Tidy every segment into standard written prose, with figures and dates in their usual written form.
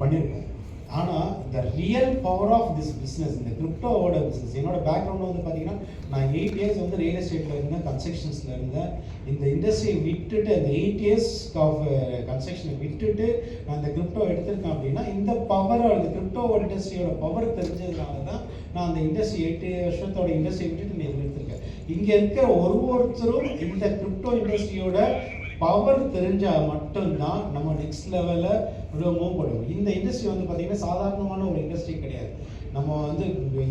பண்ணியிருக்கோம். ஆனால் இந்த real power of this business, இந்த கிரிப்டோவோட பிஸ்னஸ், என்னோட பேக்ரவுண்ட் வந்து பார்த்தீங்கன்னா நான் 8 இயர்ஸ் வந்து ரியல் எஸ்டேட்டில் இருந்தேன், கன்ஸ்ட்ரக்ஷன்ஸில் இருந்தேன். இந்த இண்டஸ்ட்ரியை விட்டுட்டு, அந்த 8 இயர்ஸ் ஆஃப் கன்ஸ்ட்ரக்ஷனை விட்டுட்டு நான் இந்த கிரிப்டோ எடுத்திருக்கேன் அப்படின்னா இந்த பவர், அந்த கிரிப்டோவோட இண்டஸ்ட்ரியோட பவர் தெரிஞ்சதுனால தான் நான் அந்த இண்டஸ்ட்ரி 8 வருஷத்தோட இண்டஸ்ட்ரியை விட்டுட்டு நான் எடுத்திருக்கேன். இங்கே இருக்கிற ஒவ்வொருத்தரும் இந்த கிரிப்டோ இண்டஸ்ட்ரியோட பவர் தெரிஞ்சால் மட்டும்தான் நம்ம நெக்ஸ்ட் லெவலில் மூவ் பண்ணுவோம். இந்த இண்டஸ்ட்ரி வந்து பார்த்திங்கன்னா சாதாரணமான ஒரு இண்டஸ்ட்ரி கிடையாது. நம்ம வந்து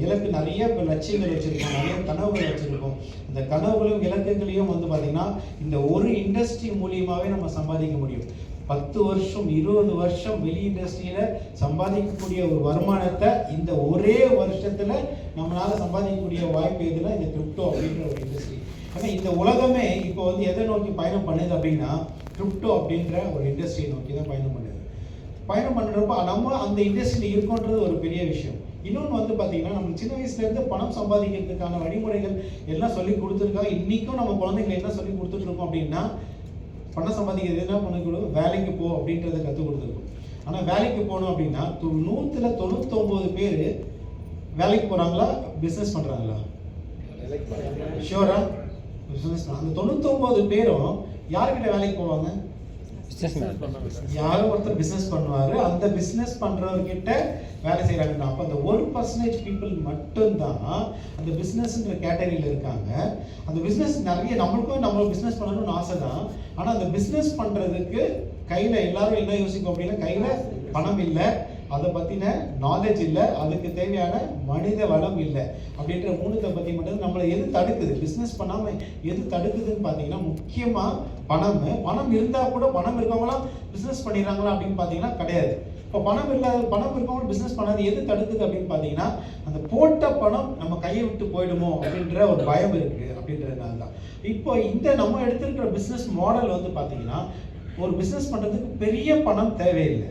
இலக்கு நிறைய லட்சியங்கள் வச்சுருக்கோம், நிறைய கனவுகள் வச்சுருக்கோம். இந்த கனவுகளையும் இலக்குகளையும் வந்து பார்த்திங்கன்னா இந்த ஒரு இண்டஸ்ட்ரி மூலியமாகவே நம்ம சம்பாதிக்க முடியும். 10 வருஷம் 20 வருஷம் வெளி இண்டஸ்ட்ரியில் சம்பாதிக்கக்கூடிய ஒரு வருமானத்தை இந்த ஒரே வருஷத்தில் நம்மளால் சம்பாதிக்கக்கூடிய வாய்ப்பு எதுனா இந்த கிரிப்டோ அப்படின்ற ஒரு இண்டஸ்ட்ரி. ஏன்னா இந்த உலகமே இப்போ வந்து எதை நோக்கி பயணம் பண்ணுது அப்படின்னா கிரிப்டோ அப்படின்ற ஒரு இண்டஸ்ட்ரியை நோக்கி தான் பயணம் பண்ணுது. பயணம் பண்ணுறப்ப நம்ம அந்த இண்டஸ்ட்ரியில் இருக்கோன்றது ஒரு பெரிய விஷயம். இன்னொன்று வந்து பார்த்தீங்கன்னா நம்ம சின்ன வயசுலேருந்து பணம் சம்பாதிக்கிறதுக்கான வழிமுறைகள் எல்லாம் சொல்லி கொடுத்துருக்காங்க. இன்றைக்கும் நம்ம குழந்தைங்களை என்ன சொல்லி கொடுத்துட்ருக்கோம் அப்படின்னா பணம் சம்பாதிக்கிறது என்ன பண்ணக்கூடாது, வேலைக்கு போ அப்படின்றத கற்றுக் கொடுத்துருக்கோம். ஆனால் வேலைக்கு போகணும் அப்படின்னா 100ல் 99 பேர் வேலைக்கு போகிறாங்களா, பிஸ்னஸ் பண்ணுறாங்களா? ஷியோரா? பிஸ்னஸ். அந்த 99 பேரும் யார்கிட்ட வேலைக்கு போவாங்க? யாரோ ஒருத்தர் பிஸ்னஸ் பண்ணுவார், அந்த பிஸ்னஸ் பண்ணுறவர்கிட்ட வேலை செய்கிறாங்கன்னா அப்போ அந்த 1% பீப்புள் மட்டும்தான் அந்த பிஸ்னஸ்ன்ற கேட்டகரியில் இருக்காங்க. அந்த பிஸ்னஸ் நிறைய நம்மளுக்கும் பிஸ்னஸ் பண்ணணும்னு ஆசை தான். ஆனால் அந்த பிஸ்னஸ் பண்ணுறதுக்கு கையில் எல்லாரும் என்ன யோசிப்போம் அப்படின்னா கையில் பணம் இல்லை, அதை பற்றின நாலேஜ் இல்லை, அதுக்கு தேவையான மனித வளம் இல்லை அப்படின்ற மூணுத்தை பற்றி மட்டும் நம்மளை எது தடுக்குது, பிஸ்னஸ் பண்ணாமல் எது தடுக்குதுன்னு பார்த்தீங்கன்னா முக்கியமாக பணம் இருந்தால் கூட பணம் இருக்கவங்களாம் பிஸ்னஸ் பண்ணிடுறாங்களா அப்படின்னு பார்த்தீங்கன்னா கிடையாது. இப்போ பணம் இருக்கவங்க பிஸ்னஸ் பண்ணாது எது தடுக்குது அப்படின்னு பார்த்தீங்கன்னா அந்த போட்ட பணம் நம்ம கையை விட்டு போயிடுமோ அப்படின்ற ஒரு பயம் இருக்குது அப்படின்றதுனால தான். இப்போ இந்த நம்ம எடுத்துருக்கிற பிஸ்னஸ் மாடல் வந்து பார்த்தீங்கன்னா ஒரு பிஸ்னஸ் பண்ணுறதுக்கு பெரிய பணம் தேவையில்லை,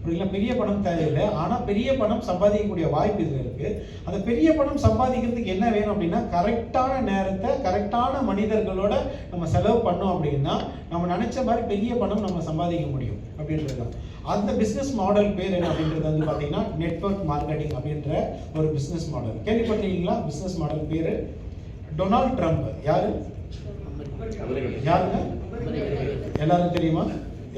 புரியல? பெரிய பணம் தேவையில்லை. ஆனால் பெரிய பணம் சம்பாதிக்கக்கூடிய வாய்ப்பு இதில் இருக்குது. அந்த பெரிய பணம் சம்பாதிக்கிறதுக்கு என்ன வேணும் அப்படின்னா கரெக்டான நேரத்தை கரெக்டான மனிதர்களோட நம்ம செலவு பண்ணோம் அப்படின்னா நம்ம நினச்ச மாதிரி பெரிய பணம் நம்ம சம்பாதிக்க முடியும் அப்படின்றது தான். அந்த பிஸ்னஸ் மாடல் பேர் என்ன அப்படின்றது வந்து பார்த்தீங்கன்னா நெட்வொர்க் மார்க்கெட்டிங் அப்படின்ற ஒரு பிஸ்னஸ் மாடல். கேள்விப்பட்டிருக்கீங்களா? பிஸ்னஸ் மாடல் பேர் டொனால்ட் ட்ரம்ப். யாருங்க? எல்லாரும் தெரியுமா?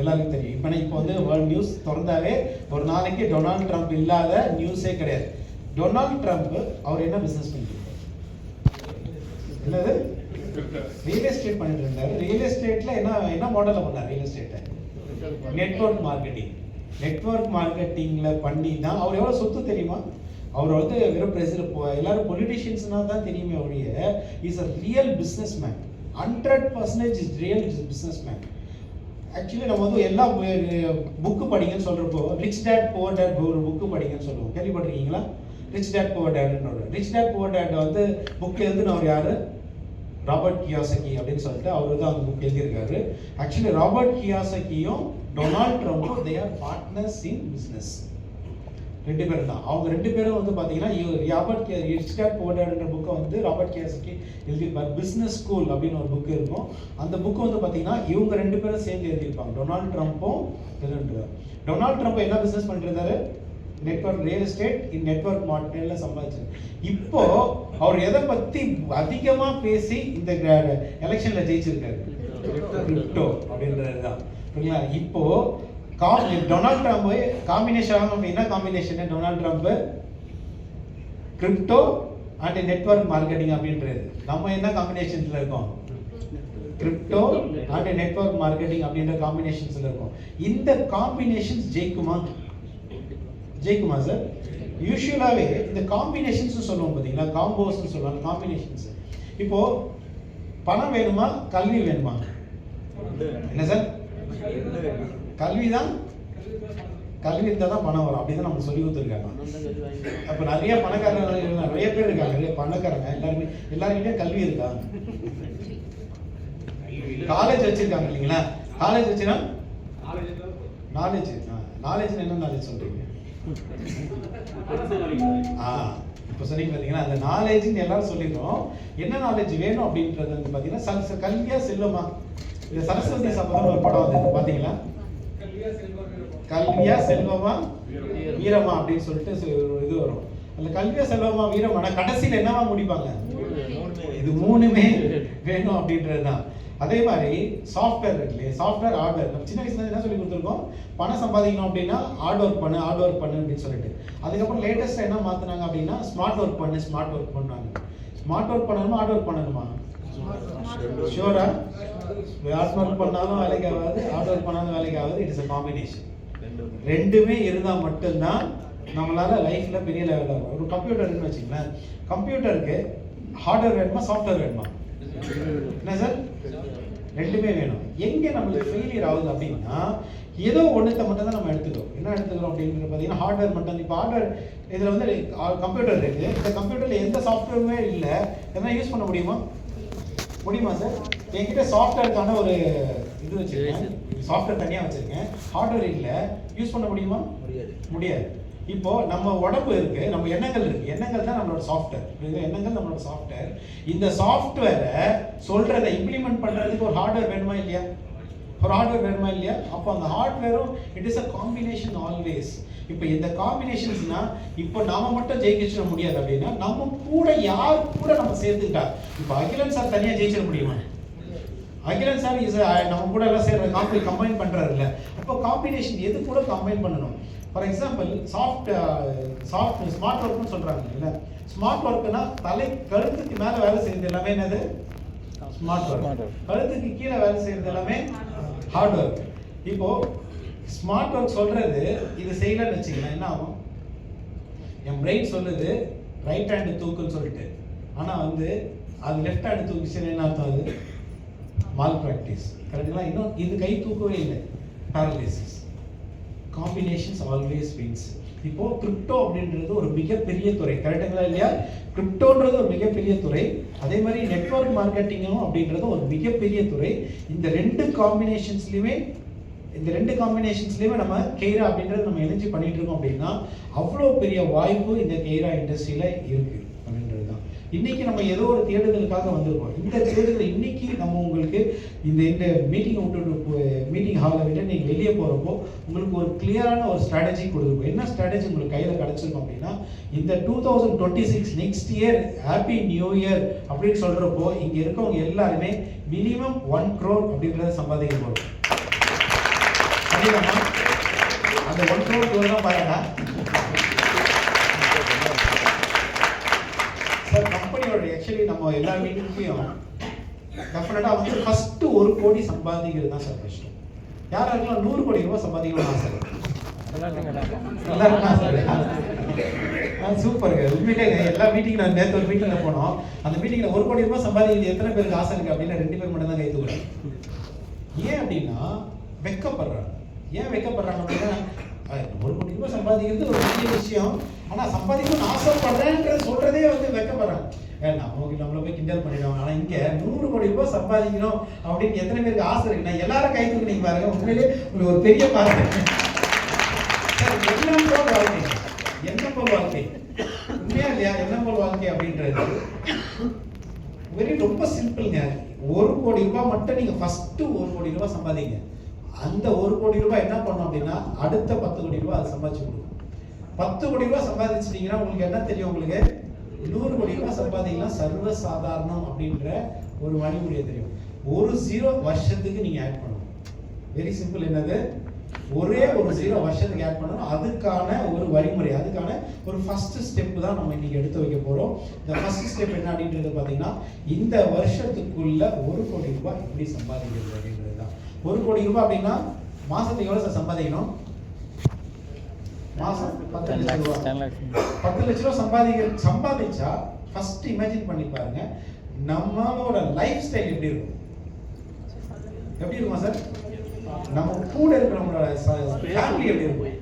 எல்லாருக்கும் தெரியும். இப்போ வந்து வேர்ல்ட் நியூஸ் திறந்தாவே ஒரு நாளைக்கு டொனால்ட் ட்ரம்ப் இல்லாத நியூஸே கிடையாது. டொனால்ட் ட்ரம்ப் அவர் என்ன பிஸ்னஸ் பண்ணிட்டு என்னது ரியல் எஸ்டேட் பண்ணிட்டு இருந்தாரு. ரியல் எஸ்டேட்ல என்ன மாடலில் பண்ணார்? ரியல் எஸ்டேட்டை நெட்வொர்க் மார்க்கெட்டிங்ல பண்ணி தான் அவர் எவ்வளோ சொத்து தெரியுமா? அவர் வந்து வெறும் பிரசிடென்ட் எல்லாரும் பொலிட்டிஷியன்ஸ்னா தான் தெரியுமே ஒழிய is a real business man. 100% is real business man. Actually நம்ம வந்து எல்லா புக்கு படிங்கன்னு சொல்கிறப்போ ரிச் டேட் புவர் டேட் ஒரு புக்கு படிங்கன்னு சொல்லுவோம். கேள்விப்பட்டிருக்கீங்களா? ரிச் டேட் புவர் டேட்ன்ற ரிச் டேட் புவர் டேட் வந்து புக் எழுதுனவர் யார்? ராபர்ட் கியோசகி அப்படின்னு சொல்லிட்டு அவர் தான் அந்த புக் எழுதியிருக்காரு. ஆக்சுவலி ராபர்ட் கியோசகியும் டொனால்ட் ட்ரம்ப்பும் they are partners in business. 2 பேர் தான். அவங்க 2 பேரும் வந்து பார்த்தீங்கன்னா ராபர்ட் ரிச் டேட் புவர் டேட்ன்ற புக்கை வந்து ராபர்ட் கியோசகி எழுதியிருப்பார். பிஸ்னஸ் ஸ்கூல் அப்படின்னு ஒரு புக்கு இருக்கும். அந்த புக்கு வந்து பார்த்தீங்கன்னா இவங்க 2 பேரும் சேர்ந்து எழுதியிருப்பாங்க, டொனால்ட் ட்ரம்ப்பும். டொனால்ட் ட்ரம்ப் என்ன பிஸ்னஸ் பண்ணிட்டு இருந்தாரு? நெட்வொர்க் ரியல் எஸ்டேட் இன் நெட்வொர்க் மார்க்கெட்டில் சம்பாதிச்சு. இப்போ அவர் எதை பற்றி அதிகமாக பேசி இந்த எலெக்ஷனில் ஜெயிச்சிருக்காரு? கிரிப்டோ அப்படின்றது தான். புரியுங்களா? இப்போ டொனால்ட் ட்ரம்ப் காம்பினேஷன் அப்படின்னா combination Donald Trump crypto and network marketing அப்படின்றது. நம்ம என்ன காம்பினேஷன்ஸ்ல இருக்கோம்? கிரிப்டோ அண்ட் நெட்வொர்க் மார்க்கெட்டிங் அப்படின்ற காம்பினேஷன்ஸ்ல இருக்கும். இந்த காம்பினேஷன்ஸ் ஜெயிக்குமா சார்? யூஸ்வலாகவே இந்த காம்பினேஷன்ஸ் சொல்லுவோம் பார்த்தீங்களா, காம்போஸ்ன்னு சொல்லுவாங்க, காம்பினேஷன்ஸ். இப்போ பணம் வேணுமா கல்வி வேணுமா? என்ன சார்? கல்வி இருந்தால் தான் பணம் வரும் அப்படிதான் நம்ம சொல்லி கொடுத்துருக்காங்க. அப்போ நிறைய பணக்காரங்க நிறைய பேர் இருக்காங்க, நிறைய பணக்காரங்க எல்லாருக்கிட்டே கல்வி இருக்கா? காலேஜ் வச்சிருக்காங்க இல்லைங்களா? காலேஜ் வச்சுன்னா நாலேஜ் என்ன நாலேஜ் சொல்றீங்க? இப்போ சொன்னீங்க பார்த்தீங்கன்னா அந்த நாலேஜ்னு எல்லாரும் சொல்லிடுறோம். என்ன நாலேஜ் வேணும் அப்படின்றது வந்து பார்த்தீங்கன்னா கல்வியா செல்லுமா? இந்த சரஸ்வதி சபதம் ஒரு படம் வந்து பார்த்தீங்களா? கல்வியா செல்வமா வீரமா அப்படின்னு சொல்லிட்டு இது வரும். அந்த கல்வியா செல்வமா வீரமா கடைசியில் என்னவா முடிப்பாங்க? இது மூணுமே வேணும் அப்படின்றது தான். அதே மாதிரி சாஃப்ட்வேர் இருக்குல்லையே, சாஃப்ட்வேர் ஹார்ட்வேர். நம்ம சின்ன வயசுல என்ன சொல்லி கொடுத்துருக்கோம்? பணம் சம்பாதிக்கணும் அப்படின்னா ஹார்ட் ஒர்க் பண்ணு அப்படின்னு சொல்லிட்டு. அதுக்கப்புறம் லேட்டஸ்டா என்ன மாத்தினாங்க அப்படின்னா ஸ்மார்ட் ஒர்க் பண்ணாங்க. ஸ்மார்ட் ஒர்க் பண்ணணுமா ஹார்ட் ஒர்க் பண்ணணுமா? ஷூரா? ஹார்ட் ஒர்க் பண்ணாலும் வேலைக்கு ஆகாது, ஹார்ட் ஒர்க் பண்ணாலும் வேலைக்கு ஆகாது. It's a combination. ரெண்டுமே இருந்தால் மட்டும்தான் நம்மளால லைஃப்ல பெரிய லெவலில் இருக்கும். ஒரு கம்ப்யூட்டர் இருக்குன்னு வச்சுங்களேன், கம்ப்யூட்டருக்கு ஹார்ட்வேர் வேணுமா சாஃப்ட்வேர் வேணுமா? என்ன சார்? ரெண்டுமே வேணும். எங்கே நம்மளுக்கு ஃபெயிலியர் ஆகுது அப்படின்னா ஏதோ ஒன்றத்தை மட்டும் தான் நம்ம எடுத்துக்கிறோம். என்ன எடுத்துக்கிறோம் அப்படின்னு பார்த்தீங்கன்னா ஹார்ட்வேர் மட்டும். இப்போ ஹார்ட்வேர் இதில் வந்து கம்ப்யூட்டர் இருக்குது, இந்த கம்ப்யூட்டரில் எந்த சாஃப்ட்வேருமே இல்லை, எதனா யூஸ் பண்ண முடியுமா சார்? என்கிட்ட சாஃப்ட்வேருக்கான ஒரு இது வச்சுருக்கேன், சாஃப்ட்வேர் தனியாக வச்சுருக்கேன், ஹார்ட்வேர் இல்லை, யூஸ் பண்ண முடியுமா? முடியாது. இப்போ நம்ம உடம்பு இருக்கு, நம்ம எண்ணங்கள் இருக்கு, எண்ணங்கள் தான் நம்மளோட சாஃப்ட்வேர். எண்ணங்கள் நம்மளோட சாஃப்ட்வேர். இந்த சாஃப்ட்வேரை சொல்றதை இம்ப்ளிமெண்ட் பண்றதுக்கு ஒரு ஹார்ட்வேர் வேணுமா இல்லையா? அப்போ அந்த ஹார்ட்வேரும் it is a combination always. இப்போ இந்த காம்பினேஷன்ஸ்னா இப்போ நாம மட்டும் ஜெயிச்சிட முடியாது அப்படின்னா நம்ம கூட யார் கூட நம்ம சேர்த்துக்கிட்டா. இப்போ அகிலன் சார் தனியா ஜெயிச்சிட முடியுமா? அகிலன் சார் இஸ் நம்ம கூட எல்லாம் சேர்ற கம்பைன் பண்றாரு இல்ல. அப்போ காம்பினேஷன் எது கூட கம்பைன் பண்ணணும். ஃபார் எக்ஸாம்பிள் ஸ்மார்ட் ஒர்க்னு சொல்றாங்க இல்ல. ஸ்மார்ட் ஒர்க்னா கழுத்துக்கு மேல வேலை செய்யறது எல்லாமே என்னது? Smart work. கழுத்துக்கு கீழே வேலை செய்யறது எல்லாமே ஹார்ட் ஒர்க். இப்போ ஸ்மார்ட் ஒர்க் சொல்றது இது செய்யலன்னு வச்சுக்கலாம், என்ன ஆகும்? என் பிரெயின் சொல்லுது ரைட் ஹேண்ட் தூக்குன்னு சொல்லிட்டு, ஆனா வந்து அது லெஃப்ட் ஹேண்ட் தூக்குச்சுன்னு என்ன அர்த்தம்? அது மால் பிராக்டிஸ். கரெக்டுங்களா? இன்னும் இது கை தூக்கவே இல்லை, பேரலிசிஸ். Combinations always wins. இப்போ கிரிப்டோ அப்படின்றது ஒரு மிகப்பெரிய துறை. கரெக்டுங்களா இல்லையா? கிரிப்டோன்றது ஒரு மிகப்பெரிய துறை. அதே மாதிரி நெட்வொர்க் மார்க்கெட்டிங்கும் அப்படின்றது ஒரு மிகப்பெரிய துறை. இந்த ரெண்டு காம்பினேஷன்ஸ்லையுமே நம்ம கெய்ரா அப்படின்றது நம்ம இணைஞ்சு பண்ணிட்டு இருக்கோம் அப்படின்னா அவ்வளோ பெரிய வாய்ப்பு இந்த கெய்ரா இண்டஸ்ட்ரியில இருக்கு அப்படின்றது தான். இன்னைக்கு நம்ம ஏதோ ஒரு தேடுதலுக்காக வந்திருக்கோம். இந்த தேடுதல் இன்னைக்கு நம்ம உங்களுக்கு இந்த மீட்டிங் ஹாலை விட்டு நீங்கள் வெளியே போகிறப்போ உங்களுக்கு ஒரு கிளியரான ஒரு ஸ்ட்ராட்டஜி கொடுத்துருக்கோம். என்ன ஸ்ட்ராட்டஜி உங்களுக்கு கையில் கிடச்சிருக்கோம் அப்படின்னா இந்த 2026 next year happy new year அப்படின்னு சொல்கிறப்போ இங்கே இருக்கவங்க எல்லாருமே மினிமம் 1 crore அப்படின்றத சம்பாதிக்க போகிறோம். அந்த 1 crore தான் பாருங்க சார். கம்பெனியோட ஆக்சுவலி நம்ம எல்லா மீட்டிங்லையும் டெஃபினட்டா வந்து ஃபர்ஸ்ட் 1 கோடி சம்பாதிக்கிறது தான் சார் கஷ்டம். யாராருக்கெல்லாம் 100 கோடி ரூபாய் சம்பாதிக்கணும்னு ஆசை? சூப்பருங்க. உண்மையிலே எல்லா மீட்டிங் நான் நேற்று ஒரு மீட்டிங்ல போனோம். அந்த மீட்டிங்ல 1 கோடி ரூபாய் சம்பாதிக்கிறது எத்தனை பேருக்கு ஆசை இருக்கு அப்படின்னா 2 பேர் மட்டும் தான் கை தூக்குறாங்க. ஏன் அப்படின்னா வெக்கப்படுறாங்க. ஏன் வெக்கப்படுறாங்க அப்படின்னா 1 கோடி ரூபாய் சம்பாதிக்கிறது ஒரு பெரிய விஷயம், ஆனா சம்பாதிக்கணும்னு ஆசைப்படுறேன்றது சொல்றதே வந்து வெக்கப்படுறாங்க. நம்மள போய் கிண்டல் பண்ணிடுவாங்க. ஆனா இங்க 100 கோடி ரூபாய் சம்பாதிக்கணும் அப்படின்னு எத்தனை பேருக்கு ஆசை இருக்குன்னா எல்லாரும் கை தூக்குனீங்க பாருங்க. உண்மையிலே உங்களுக்கு ஒரு பெரிய பாராட்டு. எண்ணம் போல் வாழ்க்கை உண்மையா இல்லையா? எண்ணம் போல் வாழ்க்கை அப்படின்றது ரொம்ப சிம்பிள்ங்க. 1 கோடி ரூபாய் மட்டும் நீங்க ஃபர்ஸ்ட் 1 கோடி ரூபாய் சம்பாதிங்க. அந்த 1 கோடி ரூபாய் என்ன பண்ணும் அப்படின்னா அடுத்த 10 கோடி ரூபாய் அதை சம்பாதிச்சு கொடுக்கும். 10 கோடி ரூபாய் சம்பாதிச்சிட்டீங்கன்னா உங்களுக்கு என்ன தெரியும்? உங்களுக்கு 100 கோடி ரூபாய் சம்பாதிக்கலாம் சர்வ சாதாரணம் அப்படின்ற ஒரு வழிமுறையை தெரியும். ஒரு 0 வருஷத்துக்கு நீங்க ஆட் பண்ணணும். Very simple. என்னது? ஒரே ஒரு 0 வருஷத்துக்கு ஆட் பண்ணணும். அதுக்கான ஒரு வழிமுறை, அதுக்கான ஒரு ஃபர்ஸ்ட் ஸ்டெப் தான் நம்ம இன்னைக்கு எடுத்து வைக்க போறோம். இந்த ஃபர்ஸ்ட் ஸ்டெப் என்ன அப்படின்றது பாத்தீங்கன்னா இந்த வருஷத்துக்குள்ள 1 கோடி ரூபாய் எப்படி சம்பாதிக்கிறது அப்படின்றது தான். 1 கோடி ரூபாய் அப்படின்னா மாசத்துக்கு எவ்வளவு சார் சம்பாதிக்கணும்? மாசம் 10 லட்சம் ரூபாய். 10 லட்சம் ரூபாய் சம்பாதிச்சா ஃபர்ஸ்ட் இமேஜின் பண்ணி பாருங்க நம்மளோட லைஃப் ஸ்டைல் எப்படி இருக்கும்? எப்படி இருக்குமா சார்? நம்ம கூட இருக்கிறவங்களோட ஃபேமிலி எப்படி இருக்கும்?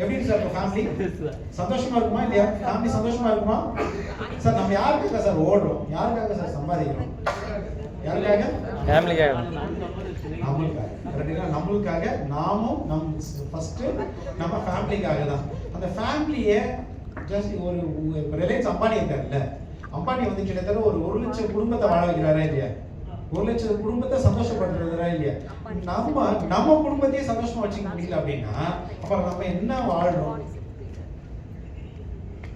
எப்படி சார் ஃபேமிலி சந்தோஷமா இருக்குமா இல்லையா? ஃபேமிலி சந்தோஷமா இருக்குமா சார்? நம்ம யாருக்காக சார் ஓடுறோம்? யாருக்காக சார் சம்பாதிக்கிறோம்? யாருக்காக? ஃபேமிலிக்காக. நம்மளுக்காக நாமும் ஃபர்ஸ்ட் நம்ம ஃபேமிலிக்காக தான். அந்த ஃபேமிலியை ஜஸ்ட் ஒரு ரிலையன்ஸ் அம்பானி இருக்காருல்ல, அம்பானி வந்து கிட்டத்தட்ட ஒரு 1 லட்சம் குடும்பத்தை வாழ வைக்கிறாரா இல்லையா? 1,00,000 குடும்பத்தை சந்தோஷப்படுறதா இல்லையா? நம்ம குடும்பத்தையே சந்தோஷமா வச்சுக்க முடியல அப்படின்னா அப்புறம் நம்ம என்ன வாழ்றோம்?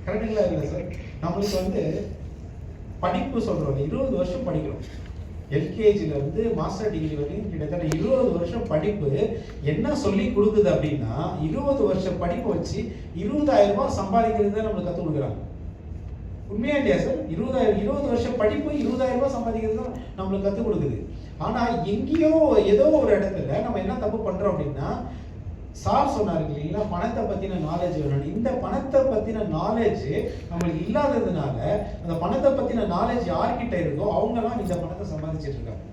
கரெக்டுங்களா இல்லை சார்? நம்மளுக்கு வந்து படிப்பு சொல்றோம், 20 வருஷம் படிக்கிறோம். எல்கேஜில இருந்து மாஸ்டர் டிகிரி வரையும் கிட்டத்தட்ட 20 வருஷம் படிப்பு என்ன சொல்லி கொடுக்குது அப்படின்னா 20 வருஷம் படிப்பு வச்சு 20,000 ரூபாய் சம்பாதிக்கிறது தான் நம்மளுக்கு கற்றுக் கொடுக்குறாங்க. உண்மையா இல்லையா சார்? 20 வருஷம் படிப்பு 20,000 ரூபாய் சம்பாதிக்கிறது தான் நம்மளுக்கு கற்றுக் கொடுக்குது. ஆனா எங்கேயோ ஏதோ ஒரு இடத்துல நம்ம என்ன தப்பு பண்றோம் அப்படின்னா, சார் சொன்னாரு இல்லைங்களா, பணத்தை பத்தின நாலேஜ் வேணும். இந்த பணத்தை பத்தின நாலேஜ் நம்மளுக்கு இல்லாததுனால அந்த பணத்தை பத்தின நாலேஜ் யார்கிட்ட இருக்கோ அவங்கலாம் இந்த பணத்தை சம்பாதிச்சிட்டு இருக்காங்க.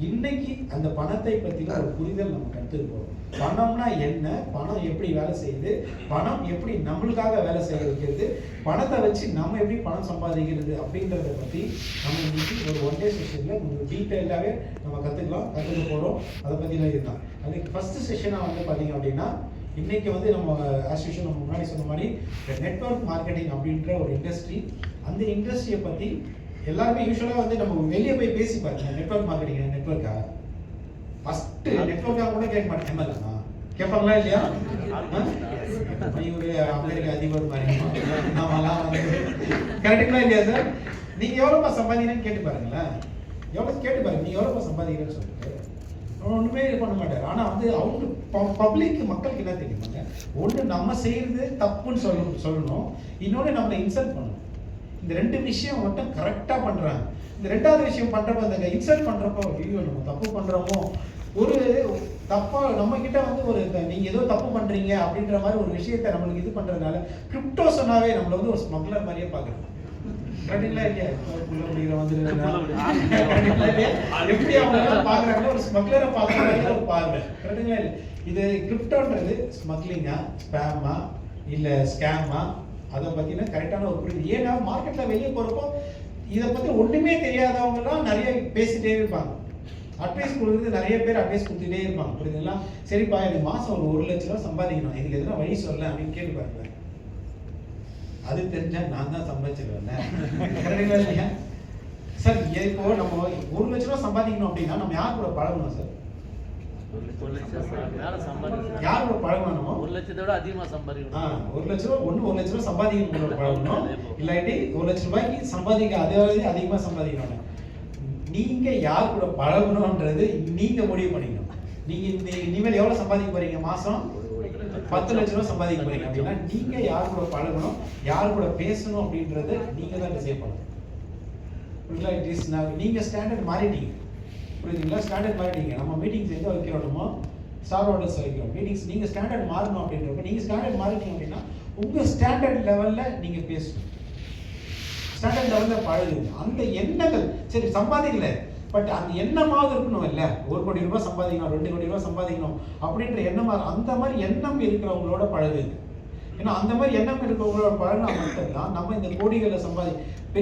இன்னைக்கு அந்த பணத்தை பத்தின ஒரு புரிதல் நம்ம கற்றுருக்கோம். பணம்னா என்ன, பணம் எப்படி வேலை செய்யுது, பணம் எப்படி நம்மளுக்காக வேலை செய்ய வைக்கிறது, பணத்தை வச்சு நம்ம எப்படி பணம் சம்பாதிக்கிறது அப்படின்றத பற்றி நம்ம இன்னைக்கு ஒரு 1 டே செஷனில் கொஞ்சம் டீட்டெயிலாகவே நம்ம கற்றுக்க போகிறோம். அதை பற்றின இதுதான். அதுக்கு ஃபர்ஸ்ட் செஷனாக வந்து பார்த்தீங்க அப்படின்னா, இன்னைக்கு வந்து நம்ம ஆஸ் யூஷுவல் நம்ம முன்னாடி சொன்ன மாதிரி நெட்வொர்க் மார்க்கெட்டிங் அப்படின்ற ஒரு இண்டஸ்ட்ரி, அந்த இண்டஸ்ட்ரியை பற்றி எல்லாருமே யூஸ்வலாக வந்து நம்ம வெளியே போய் பேசி பாருங்க. நெட்வொர்க் மார்க்கெட்டிங் நெட்வொர்க்கா ஃபர்ஸ்ட் நெட்வொர்க்காக கூட கேட்க மாட்டேன். எம்எல்ஏ கேட்பாங்களா இல்லையா? ஒரு அமெரிக்க அதிபர் மாதிரி நாமெல்லாம் வந்து கரெக்டுங்களா இல்லையா சார்? நீங்கள் எவ்வளோப்பா சம்பாதிக்கிறேன்னு கேட்டு பாருங்களேன். கேட்டு பாருங்க நீங்கள் எவ்வளோப்பா சம்பாதிக்கிறேன்னு சொல்லிட்டு ஒன்றுமே இது பண்ண மாட்டார். ஆனால் வந்து அவங்க பப்ளிக் மக்களுக்கு என்ன தெரியுமாங்க, ஒன்று நம்ம செய்யறது தப்புன்னு சொல்லணும், இன்னொன்று நம்மளை இன்சல்ட் பண்ணணும். இந்த 2 விஷயம் மட்டும் கரெக்டாக பண்ணுறாங்க. இந்த 2வது விஷயம் பண்ணுறப்போ அந்த இன்சல்ட் பண்ணுறப்போ ஐயோ நம்ம தப்பு பண்ணுறோமோ, ஒரு தப்பாக நம்ம கிட்ட வந்து ஒரு நீங்கள் ஏதோ தப்பு பண்ணுறீங்க அப்படின்ற மாதிரி ஒரு விஷயத்தை நம்மளுக்கு இது பண்ணுறதுனால கிரிப்டோ சொன்னாவே நம்மளை வந்து ஒரு ஸ்மக்லர் மாதிரியே பார்க்குறோம். கரெக்டுங்களா இல்லையா? வந்து எப்படி அவங்க பார்க்குறாங்களோ ஒரு ஸ்மக்லரை பார்க்குற ஒரு பார்வை. கரெக்டுங்களா இல்லை? இது கிரிப்டோன்றது ஸ்மக்லிங்கா, ஸ்பேமா இல்லை ஸ்கேமா, அதை பற்றின கரெக்டான ஒரு புரியுது. ஏன்னா மார்க்கெட்டில் வெளியே போகிறப்போ இதை பற்றி ஒன்றுமே தெரியாதவங்கலாம் நிறைய பேசிகிட்டே இருப்பாங்க. அட்வைஸ் கொடுக்குறது நிறைய பேர் அட்வைஸ் கொடுத்துட்டே இருப்பாங்க. புரியுதுங்களா? சரிப்பா எனக்கு மாதம் ஒரு 1,00,000 ரூபா சம்பாதிக்கணும், இதுக்கு எதுனா வழி சொல்ல அப்படின்னு கேட்டு பாருங்க. அது தெரிஞ்சா நான் தான் சம்பாதிச்சிருவேன் சார். இப்போ நம்ம 1,00,000 ரூபா சம்பாதிக்கணும் அப்படின்னா நம்ம யார் கூட பழகணும் சார்? யார் கூட பழகணும்? 1,00,000 விட அதிகமா சம்பாதிக்கணும். 1,00,000 ரூபா 1,00,000 ரூபா சம்பாதிக்கணும் பழகணும், இல்லாட்டி 1,00,000 ரூபாய்க்கு சம்பாதிக்க அதே அதிகமா சம்பாதிக்கணும். நீங்க யார் கூட பழகணும்ன்றது நீங்க முடிவு பண்ணிக்கணும். நீங்க இனிமேல் எவ்வளவு சம்பாதிக்க போறீங்க? மாசம் 10,00,000 ரூபாய் சம்பாதிக்க போறீங்க அப்படின்னா நீங்க யார் கூட பழகணும், யார் கூட பேசணும் அப்படின்றது நீங்க தான் டிசைட் பண்ணணும். நீங்க ஸ்டாண்டர்ட் மாறிட்டீங்க. புரியுதுங்களா? ஸ்டாண்டர்ட் மாறிட்டீங்க. நம்ம மீட்டிங்ஸ் எங்க வைக்கிறோமோ ஸ்டார் ஆர்டர்ஸ் வைக்கிறோம். மீட்டிங்ஸ் நீங்க ஸ்டாண்டர்ட் மாறணும் அப்படின்றப்ப நீங்க ஸ்டாண்டர்ட் மாறிட்டீங்க அப்படின்னா உங்க ஸ்டாண்டர்ட் லெவல்ல நீங்க பேசணும், ஸ்டாண்டர்ட் லெவல்ல பழகுங்க. அந்த எண்ணங்கள் சரி சம்பாதிக்கல, பட் அந்த எண்ணமாவது இருக்கணும். இல்லை 1 கோடி ரூபாய் சம்பாதிக்கணும், 2 கோடி ரூபாய் சம்பாதிக்கணும் அப்படின்ற எண்ணம், அந்த மாதிரி எண்ணம் இருக்கிறவங்களோட பழகுங்க. ஏன்னா அந்த மாதிரி எண்ணம் இருக்கிறவங்களோட பழகினா மட்டும்தான் நம்ம இந்த கோடிகளை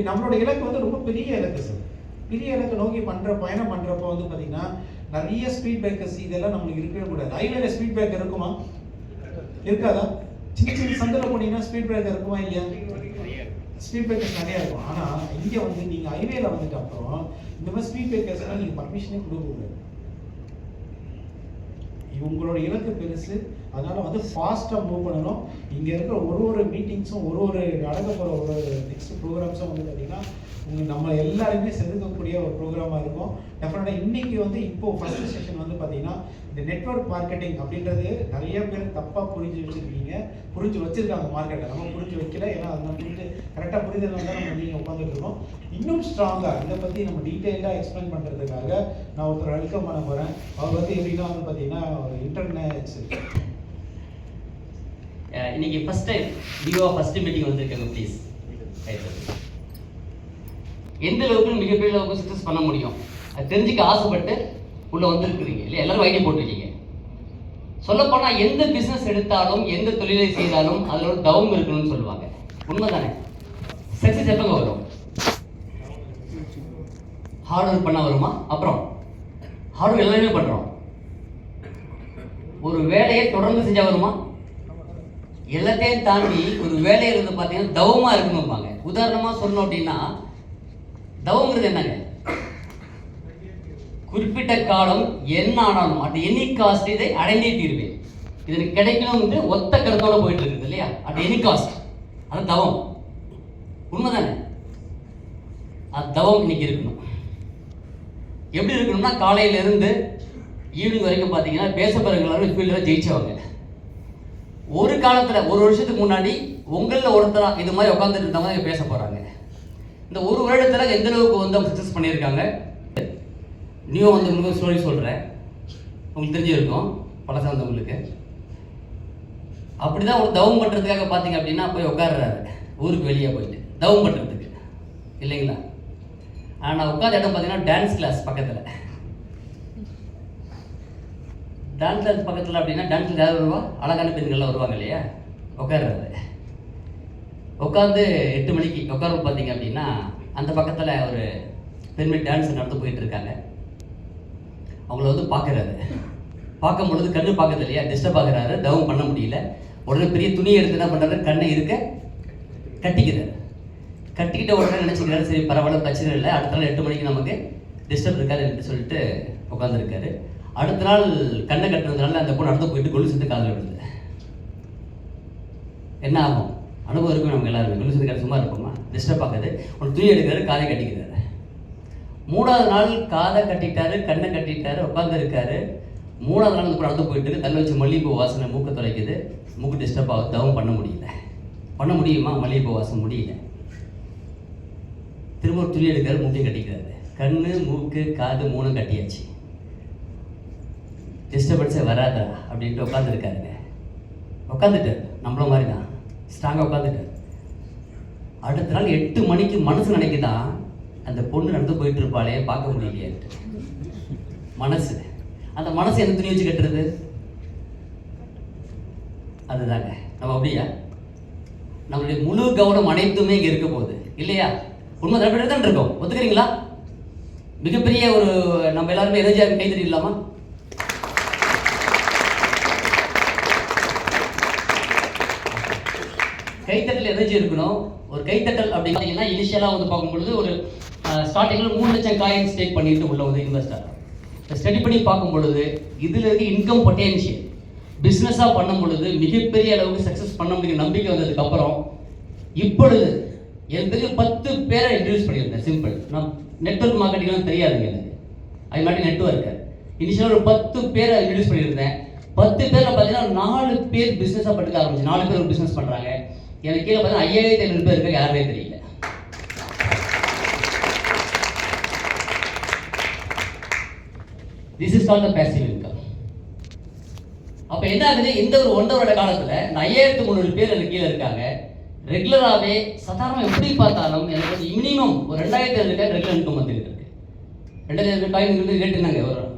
நம்மளோட இலக்கு வந்து ரொம்ப பெரிய இலக்கு சார். பெரிய இலக்கு நோக்கி பயணம் பண்றப்போ வந்து பாத்தீங்கன்னா நிறைய ஸ்பீட் பிரேக்கர்ஸ் இதெல்லாம் நம்மளுக்கு இருக்கவே கூடாது. ஹைவேல ஸ்பீட் பிரேக்கர் இருக்குமா? இருக்காதா? சின்ன சந்தில் போனீங்கன்னா ஸ்பீட் பிரேக்கர் இருக்குமா இல்லையா? ஸ்பீட் பிரேக்கர்ஸ் நிறைய இருக்கும். ஆனா இங்க வந்து நீங்க ஹைவேல வந்துட்டு அப்புறம் இந்த மாதிரி ஸ்பீட் பிரேக்கர்ஸ் எல்லாம் நீங்க பர்மிஷனே கொடுக்க கூடாது. உங்களோட இலக்கு பெருசு, அதனால வந்து ஃபாஸ்டா மூவ் பண்ணணும். இங்க இருக்கிற ஒரு மீட்டிங்ஸும் ஒரு நடக்க போற ஒரு நெக்ஸ்ட் ப்ரோக்ராம்ஸும் வந்து பாத்தீங்கன்னா நம்ம எல்லாருமே செதுக்கக்கூடிய ஒரு ப்ரோக்ராமா இருக்கும். டெஃபினட்டா இன்னைக்கு வந்து இப்போ ஃபர்ஸ்ட் செஷன் வந்து பாத்தீங்கன்னா இந்த நெட்வொர்க் மார்க்கெட்டிங் அப்படின்றது நிறைய பேர் தப்பா புரிஞ்சு வச்சிருக்காங்க மார்க்கெட்டை. நம்ம புரிஞ்சு வைக்கல, ஏன்னா அது நம்ம புரிஞ்சு கரெக்டாக புரிதல் தான் நம்ம நீங்கள் உட்காந்துட்டு இருக்கோம். இன்னும் ஸ்ட்ராங்காக இதை பற்றி நம்ம டீட்டெயிலாக எக்ஸ்பிளைன் பண்ணுறதுக்காக நான் ஒருத்தர் வெல்கம் பண்ண போகிறேன். அவர் வந்து எப்படின்னா வந்து பார்த்தீங்கன்னா ஒரு இன்டர்நெட் இன்னைக்கு ஃபர்ஸ்ட் டைம் டிஓ ஃபர்ஸ்ட் மீட்டிங் வந்திருக்காங்க. ப்ளீஸ் எந்த அளவுக்கு மிகப்பெரிய அளவுக்கு சக்ஸஸ் பண்ண முடியும் அது தெரிஞ்சுக்க ஆசைப்பட்டு உள்ள வந்துருக்குறீங்க இல்லையா? எல்லாரும் ஐடி போட்டிருக்கீங்க. சொல்லப்போனால் எந்த பிஸ்னஸ் எடுத்தாலும் எந்த தொழிலை செய்தாலும் அதில் ஒரு தவம் இருக்கணும்னு சொல்லுவாங்க. உண்மைதானே? சக்ஸஸ் எப்பங்க வரும்? ஹார்ட் ஒர்க் பண்ண வருமா? அப்புறம் ஹார்ட் ஒர்க் எல்லாருமே பண்ணுறோம். ஒரு வேலையை தொடர்ந்து செஞ்சால் வருமா? எல்லாத்தையும் தாண்டி ஒரு வேலையில் வந்து பார்த்தீங்கன்னா தவமாக இருக்கணும்பாங்க. உதாரணமாக சொல்லணும் அப்படின்னா தவங்கிறது என்னங்க? குறிப்பிட்ட காலம் என்ன ஆனாலும் அட் எனி காஸ்ட் இதை அடைந்தே தீர்வேன். இது கிடைக்கணும் வந்து ஒத்த கருத்தோட போயிட்டு இருக்குது இல்லையா? At any cost. அது தவம். உண்மைதானே? அது தவம் இன்னைக்கு இருக்கணும். எப்படி இருக்கணும்னா காலையில இருந்து ஈவினிங் வரைக்கும் பார்த்தீங்கன்னா பேசப்படுறவங்க ஃபீல்டில் ஜெயிச்சவங்க. ஒரு காலத்தில் ஒரு வருஷத்துக்கு முன்னாடி உங்களில் ஒருத்தரா இது மாதிரி உட்காந்துட்டு இருந்தவங்க பேச போகிறாங்க. இந்த ஒரு வருடத்தில் எந்த அளவுக்கு வந்து அவங்க சக்ஸஸ் பண்ணியிருக்காங்க. நியூ வந்து உங்களுக்கு ஸ்டோரி சொல்கிறேன், உங்களுக்கு தெரிஞ்சிருக்கும் பல சார்ந்தவங்களுக்கு. அப்படி தான் ஒரு தவம் பண்ணுறதுக்காக பார்த்தீங்க அப்படின்னா போய் உட்காடுறாரு ஊருக்கு வெளியே போயிட்டு தவம் பண்ணுறதுக்கு இல்லைங்களா? நான் உட்காந்த இடம் பார்த்தீங்கன்னா டான்ஸ் கிளாஸ் பக்கத்தில். டான்ஸ் கிளாஸ் பக்கத்தில் அப்படின்னா டான்ஸ் கிளாஸ் யாரும் வருவா? அழகான பெண்கள்லாம் வருவாங்க இல்லையா? உட்காடுறாரு. உட்காந்து 8 மணிக்கு உட்காரும் பார்த்தீங்க அப்படின்னா அந்த பக்கத்தில் ஒரு பெண்மை டான்ஸ் நடந்து போயிட்டு இருக்காங்க. அவங்கள வந்து பார்க்குறாரு. பார்க்கும் பொழுது கண்ணு பார்க்கறது இல்லையா? டிஸ்டர்ப் ஆகுறாரு. தவம் பண்ண முடியல. உடனே பெரிய துணியை எடுத்து என்ன பண்ணுறாரு? கண்ணை இருக்க கட்டிக்கிறாரு. கட்டிக்கிட்ட உடனே நினச்சிக்கிறாரு, சரி பரவாயில்ல பிரச்சனை இல்லை, அடுத்த நாள் 8 மணிக்கு நமக்கு டிஸ்டர்ப் இருக்காதுன்னு சொல்லிட்டு உட்காந்துருக்காரு. அடுத்த நாள் கண்ணை கட்டுறதுனால அந்த பொண்ணு நடந்து போயிட்டு கொலுசுட்டு காதில் விடுது. என்ன ஆகும்? அனுபவம் இருக்கும் நமக்கு எல்லாருமே. கொலுசுட்டு சும்மா இருப்போமா? டிஸ்டர்ப் ஆகுது. ஒரு துணி எடுக்கிறாரு, காதை கட்டிக்கிறாரு. 3வது நாள் காதை கட்டிட்டாரு, கண்ணை கட்டிட்டாரு, உட்காந்துருக்காரு. 3வது நாள் நடந்து போயிட்டு தள்ள வச்சு மல்லிகைப்பூ வாசனை மூக்க துளைக்குது. மூக்கு டிஸ்டர்ப் ஆகுது. தவம் பண்ண முடியல. பண்ண முடியுமா? மல்லிகைப்பூ வாசனை முடியல. திரும்ப ஒரு துணி எடுக்கிறாரு, மூக்கையும் கட்டிக்கிறாரு. கண்ணு மூக்கு காது 3ம் கட்டியாச்சு. டிஸ்டர்பன்ஸே வராதா அப்படின்ட்டு உட்காந்துருக்காருங்க. உட்காந்துட்டார், நம்மள மாதிரி தான் ஸ்ட்ராங்காக உட்காந்துட்டார். அடுத்த நாள் 8 மணிக்கு மனசு நினைக்குதான் அந்த பொண்ணு நடந்து போயிட்டு இருப்பாளே பார்க்க முடியலையேன்ட்டு. மனசு, அந்த மனசு எந்த துணி வச்சு கட்டுறது? அதுதாங்க நம்ம அப்படியா? நம்மளுடைய முழு கவனம் அனைத்துமே இங்கே இருக்க போகுது இல்லையா? உண்மை தரப்பட்டு தான் இருக்கோம். ஒத்துக்கிறீங்களா? மிகப்பெரிய ஒரு நம்ம எல்லாருமே எனர்ஜியாக கை தட்டிடலாமா? கைத்தட்டல் எனர்ஜி இருக்கணும். ஒரு கைத்தட்டல் அப்படின்னு பார்த்தீங்கன்னா இனிஷியலாக வந்து பார்க்கும்பொழுது ஒரு ஸ்டார்டிங்கில் 3 லட்சம் காயின் ஸ்டேக் பண்ணிட்டு உள்ள வந்து இன்வெஸ்டர் ஸ்டடி பண்ணி பார்க்கும் பொழுது இதில் இருக்க இன்கம் பொட்டென்ஷியல் பிஸ்னஸாக பண்ணும் பொழுது மிகப்பெரிய அளவுக்கு சக்ஸஸ் பண்ண முடியும் நம்பிக்கை வந்ததுக்கப்புறம் இப்பொழுது என் பெரிய 10 பேரை இன்ட்ரடியூஸ் பண்ணியிருந்தேன். சிம்பிள். நான் நெட்வொர்க் மார்க்கெட்டிங்லாம் தெரியாதுங்க எனக்கு. அது மாதிரி நெட்வொர்க்கு இனிஷியலாக ஒரு 10 பேரை இன்ட்ரடியூஸ் பண்ணியிருந்தேன். 10 பேரில் பார்த்தீங்கன்னா 4 பேர் பிஸ்னஸாக படிக்க ஆரம்பிச்சு. 4 பேர் ஒரு பிஸ்னஸ் பண்ணுறாங்க. எனக்கு கீழே பார்த்தீங்கன்னா 5500 பேர் இருக்க யாருமே தெரியல. This is called the passive income. அப்போ என்ன ஆகுது? இந்த ஒரு 1.5 வருட காலத்தில் இந்த 5300 பேர் எனக்கு கீழே இருக்காங்க. ரெகுலராகவே சாதாரணமாக எப்படி பார்த்தாலும் எனக்கு வந்து மினிமம் ஒரு 2000 ரெகுலர் இன்கம் வந்துகிட்டு இருக்கு. 2000 காயின் ரேட் என்னங்க வரும்?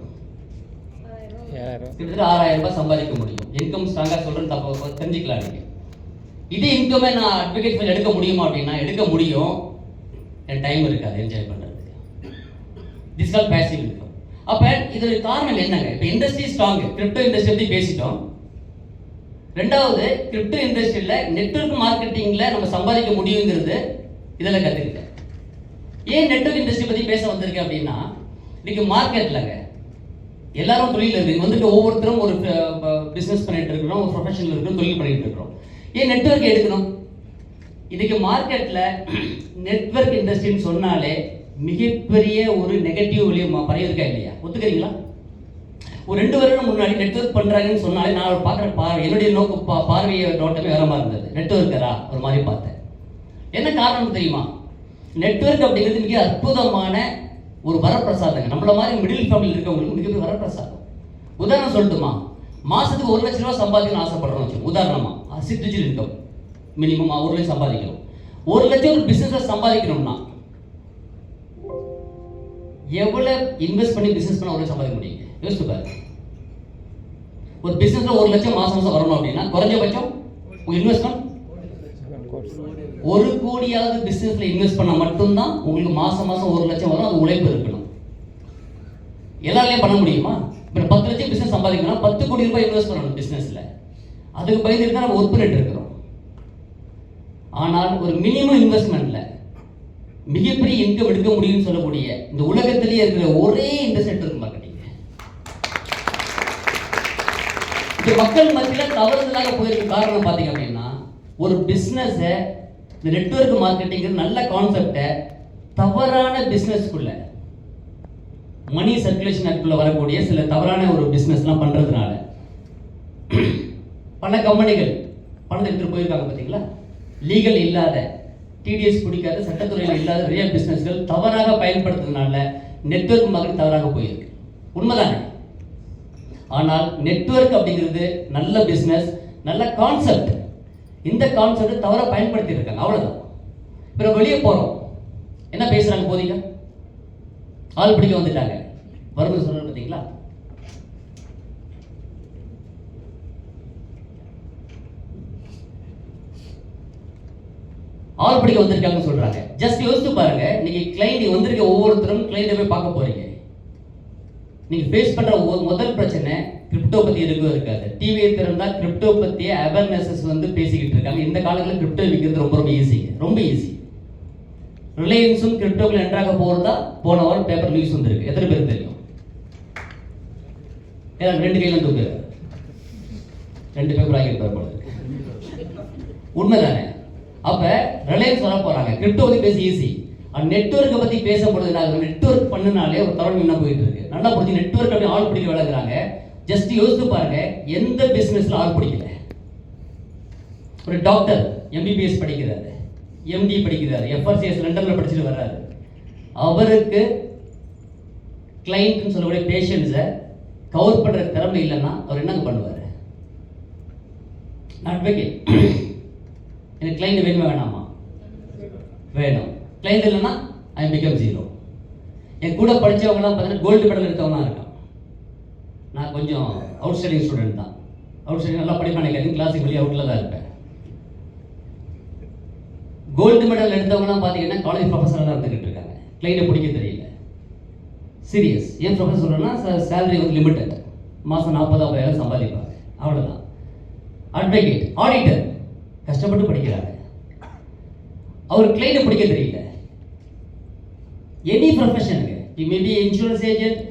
கிட்டத்தட்ட 6000 ரூபாய் சம்பாதிக்க முடியும். இன்கம் ஸ்ட்ராங்காக சொல்கிறேன், தப்ப தெரிஞ்சுக்கலாம். நீங்கள் இதே இன்கமே நான் அட்வொகேட் ஃபைல் எடுக்க முடியுமா அப்படின்னா எடுக்க முடியும். என் டைம் இருக்காது என்ஜாய் பண்ணுறதுக்கு. This call passive income. அப்போ இதோட காரணம் என்னங்க? இப்போ இண்டஸ்ட்ரி ஸ்ட்ராங், கிரிப்டோ இண்டஸ்ட்ரி பற்றி பேசிட்டோம். ரெண்டாவது, கிரிப்டோ இண்டஸ்ட்ரியில் நெட்வொர்க் மார்க்கெட்டிங்கில் நம்ம சம்பாதிக்க முடியுங்கிறது இதில் கற்றுக்கிட்டேன். ஏன் நெட்வொர்க் இண்டஸ்ட்ரி பற்றி பேச வந்திருக்கேன் அப்படின்னா இன்னைக்கு மார்க்கெட்டில்ங்க எல்லாரும் தொழில் இருக்குது. வந்துட்டு ஒவ்வொருத்தரும் ஒரு பிஸ்னஸ் பண்ணிட்டு இருக்கிறோம், ஒரு ப்ரொஃபஷனில் இருக்கிறோம், தொழில் பண்ணிட்டு இருக்கிறோம். ஏன் நெட்வொர்க் எடுக்கணும்? இன்னைக்கு மார்க்கெட்டில் நெட்வொர்க் இண்டஸ்ட்ரின்னு சொன்னாலே மிகப்பெரிய ஒரு நெகட்டிவ் வழியை பரவியிருக்கா இல்லையா? ஒத்துக்கிறீங்களா? ஒரு 2 வருடம் முன்னாடி நெட்வொர்க் பண்ணுறாங்கன்னு சொன்னாலே நான் பார்க்குற என்னுடைய பார்வையை நோட்டமே வேற மாதிரி இருந்தது. நெட்வொர்க்கரா ஒரு மாதிரி பார்த்தேன். என்ன காரணம் தெரியுமா? நெட்வொர்க் அப்படிங்கிறது மிக அற்புதமான ஒரு வரப்பிரசாதங்க. நம்மள மாதிரி மிடில் ஃபேமிலி இருக்கவங்களுக்கு மிகப்பெரிய வரப்பிரசாதம். உதாரணம் சொல்லட்டுமா? மாதத்துக்கு 1 லட்ச ரூபா சம்பாதிக்கணும்னு ஆசைப்படுறோம் வச்சு உதாரணமாக டிஜிட்டல் இன்கம் மினிமம் 1 லட்சம் சம்பாதிக்கணும். 1 லட்சம் ஒரு பிஸ்னஸை சம்பாதிக்கணும்னா எவ்வளோ இன்வெஸ்ட் பண்ணி பிஸ்னஸ் பண்ண 1 லட்சம் சம்பாதிக்க முடியுங்க? யோசிச்சு பாருங்க. ஒரு பிஸ்னஸ்ல 1 லட்சம் மாசம் வரணும் அப்படின்னா குறைஞ்சபட்சம் இன்வெஸ்ட்மெண்ட் 1 கோடியாவது பிசினஸ்ல இன்வெஸ்ட் பண்ண மட்டும்தான் உங்களுக்கு மாசம் 1 லட்சம் வரும். அது உழைப்பு இருக்கணும். எல்லாரையும் பண்ண முடியுமா? இப்போ 10 லட்சம் பிசினஸ் சம்பாதிக்கணும், 10 கோடி ரூபாய் இன்வெஸ்ட் பண்ணணும் பிசினஸ்ல. அதுக்கு பயந்துட்டு தான் நம்ம ஒர்க் பண்ணிட்டு இருக்கிறோம். ஆனால் ஒரு மினிமம் இன்வெஸ்ட்மெண்ட்ல மிகப்பெரிய இன்கம் எடுக்க முடியும்னு சொல்லக்கூடிய இந்த உலகத்திலேயே இருக்கிற ஒரே இண்டஸ்ட்ரி நெட்வொர்க் மார்க்கெட்டிங். இந்த மக்கள் மத்தியில் தவறுதலாக போயிருக்க காரணம் பார்த்தீங்க அப்படின்னா, ஒரு பிஸ்னஸை இந்த நெட்வொர்க் மார்க்கெட்டிங் நல்ல கான்செப்டை தவறான பிஸ்னஸ்க்குள்ள மணி சர்க்குலேஷன் ஆக்டுள்ள வரக்கூடிய சில தவறான ஒரு பிஸ்னஸ்லாம் பண்ணுறதுனால பல கம்பெனிகள் பணத்தை எடுத்துகிட்டு போயிருக்காங்க. பார்த்தீங்களா, லீகல் இல்லாத, டிடிஎஸ் பிடிக்காத, சட்டத்துறையில் இல்லாத நிறைய பிஸ்னஸ்கள் தவறாக பயன்படுத்துறதுனால நெட்வொர்க் மார்க்கெட் தவறாக போயிருக்கு. உண்மைதானே? ஆனால் நெட்வொர்க் அப்படிங்கிறது நல்ல பிஸ்னஸ், நல்ல கான்செப்ட். இந்த கான்செப்ட் தவறாக பயன்படுத்தி இருக்காங்க, அவ்வளோதான். இப்போ வெளியே போகிறோம், என்ன பேசுகிறாங்க போதீங்க, ஆள் பிடிக்க வந்துட்டாங்க, வருது சொல்றது பார்த்தீங்களா? ஆள் பிடிக்க வந்திருக்காங்கன்னு சொல்றாங்க. ஜஸ்ட் யோசிச்சு பாருங்க, இன்னைக்கு கிளைண்ட் வந்திருக்க ஒவ்வொருத்தரும் கிளைண்ட்டை போய் பார்க்க போறீங்க. நீங்க ஃபேஸ் பண்ற முதல் பிரச்சனை கிரிப்டோ பத்தி இருக்கவே இருக்காது. டிவியை திறந்தா கிரிப்டோ பத்திய அவேர்னஸஸ் வந்து பேசிக்கிட்டு இருக்காங்க. இந்த காலங்களில் கிரிப்டோ விற்கிறது ரொம்ப ரொம்ப ஈஸிங்க, ரொம்ப ஈஸி. ரிலையன்ஸும் கிரிப்டோக்குள்ள என்ட்ராக போகிறதா போன வாரம் பேப்பர் நியூஸ் வந்திருக்கு. எத்தனை பேருக்கு தெரியும்? ஏன்னா 2 கையில தூக்கு 2 பேப்பர் ஆகியிருப்பார் போல இருக்கு. உண்மைதானே? அப்ப ரிலையன்ஸ் வர போறாங்க, கிரிப்டோ பத்தி பேசி ஈஸி. நெட்வொர்க்கை பத்தி பேசப்படுது. நாங்கள் நெட்வொர்க் பண்ணினாலே ஒரு தவறு என்ன போயிட்டு இருக்கு. நல்லா புரிஞ்சு நெட்வொர்க் அப்படி ஆள் பிடிக்க விளங்குறாங்க. ஜஸ்ட் யோசித்து பாருங்க, எந்த பிசினஸ்ல ஆள் பிடிக்கல. ஒரு டாக்டர் எம்பிபிஎஸ் படிக்கிறாரு, எம்டி படிக்கிறாரு, எஃப்ஆர்சிஎஸ் லண்டன்ல படிச்சுட்டு வர்றாரு. அவருக்கு கிளைண்ட்னு சொல்லக்கூடிய பேஷண்ட்ஸை கவர் பண்ற திறமை இல்லைன்னா அவர் என்னங்க பண்ணுவார்? அட்வொகேட், எனக்கு கிளைண்ட் வேணுமா வேணாமா? வேணும். கிளைண்ட் இல்லைன்னா ஐ பிகம் ஜீரோ. என் கூட படித்தவங்களாம் பார்த்தீங்கன்னா கோல்டு மெடல் எடுத்தவங்க இருக்கான். நான் கொஞ்சம் அவுட் ஸ்டடிங் ஸ்டூடெண்ட் தான். அவுட் ஸ்டடிங் நல்லா படிப்பேன், நினைக்காதீங்க, கிளாஸுக்கு வெளியே அவுட்டில் தான் இருப்பேன். கோல்டு மெடல் எடுத்தவங்கலாம் பார்த்தீங்கன்னா காலேஜ் ப்ரொஃபஸராக தான் இருந்துக்கிட்டு இருக்காங்க. கிளைண்ட்டை பிடிக்க தெரியல. சீரியஸ். ஏன் ப்ரொஃபஸர் சொல்கிறேன்னா, சேலரி வந்து லிமிட்டட், மாதம் 40,000 சம்பாதிப்பாங்க, அவ்வளோதான். அட்வொகேட், ஆடிட்டர் கஷ்டப்பட்டு படிக்கிறாங்க, அவர் கிளைண்ட்டை பிடிக்க தெரியல. எனி ப்ரொஃபஷனுக்கு, மேபி இன்சூரன்ஸ் ஏஜென்ட்,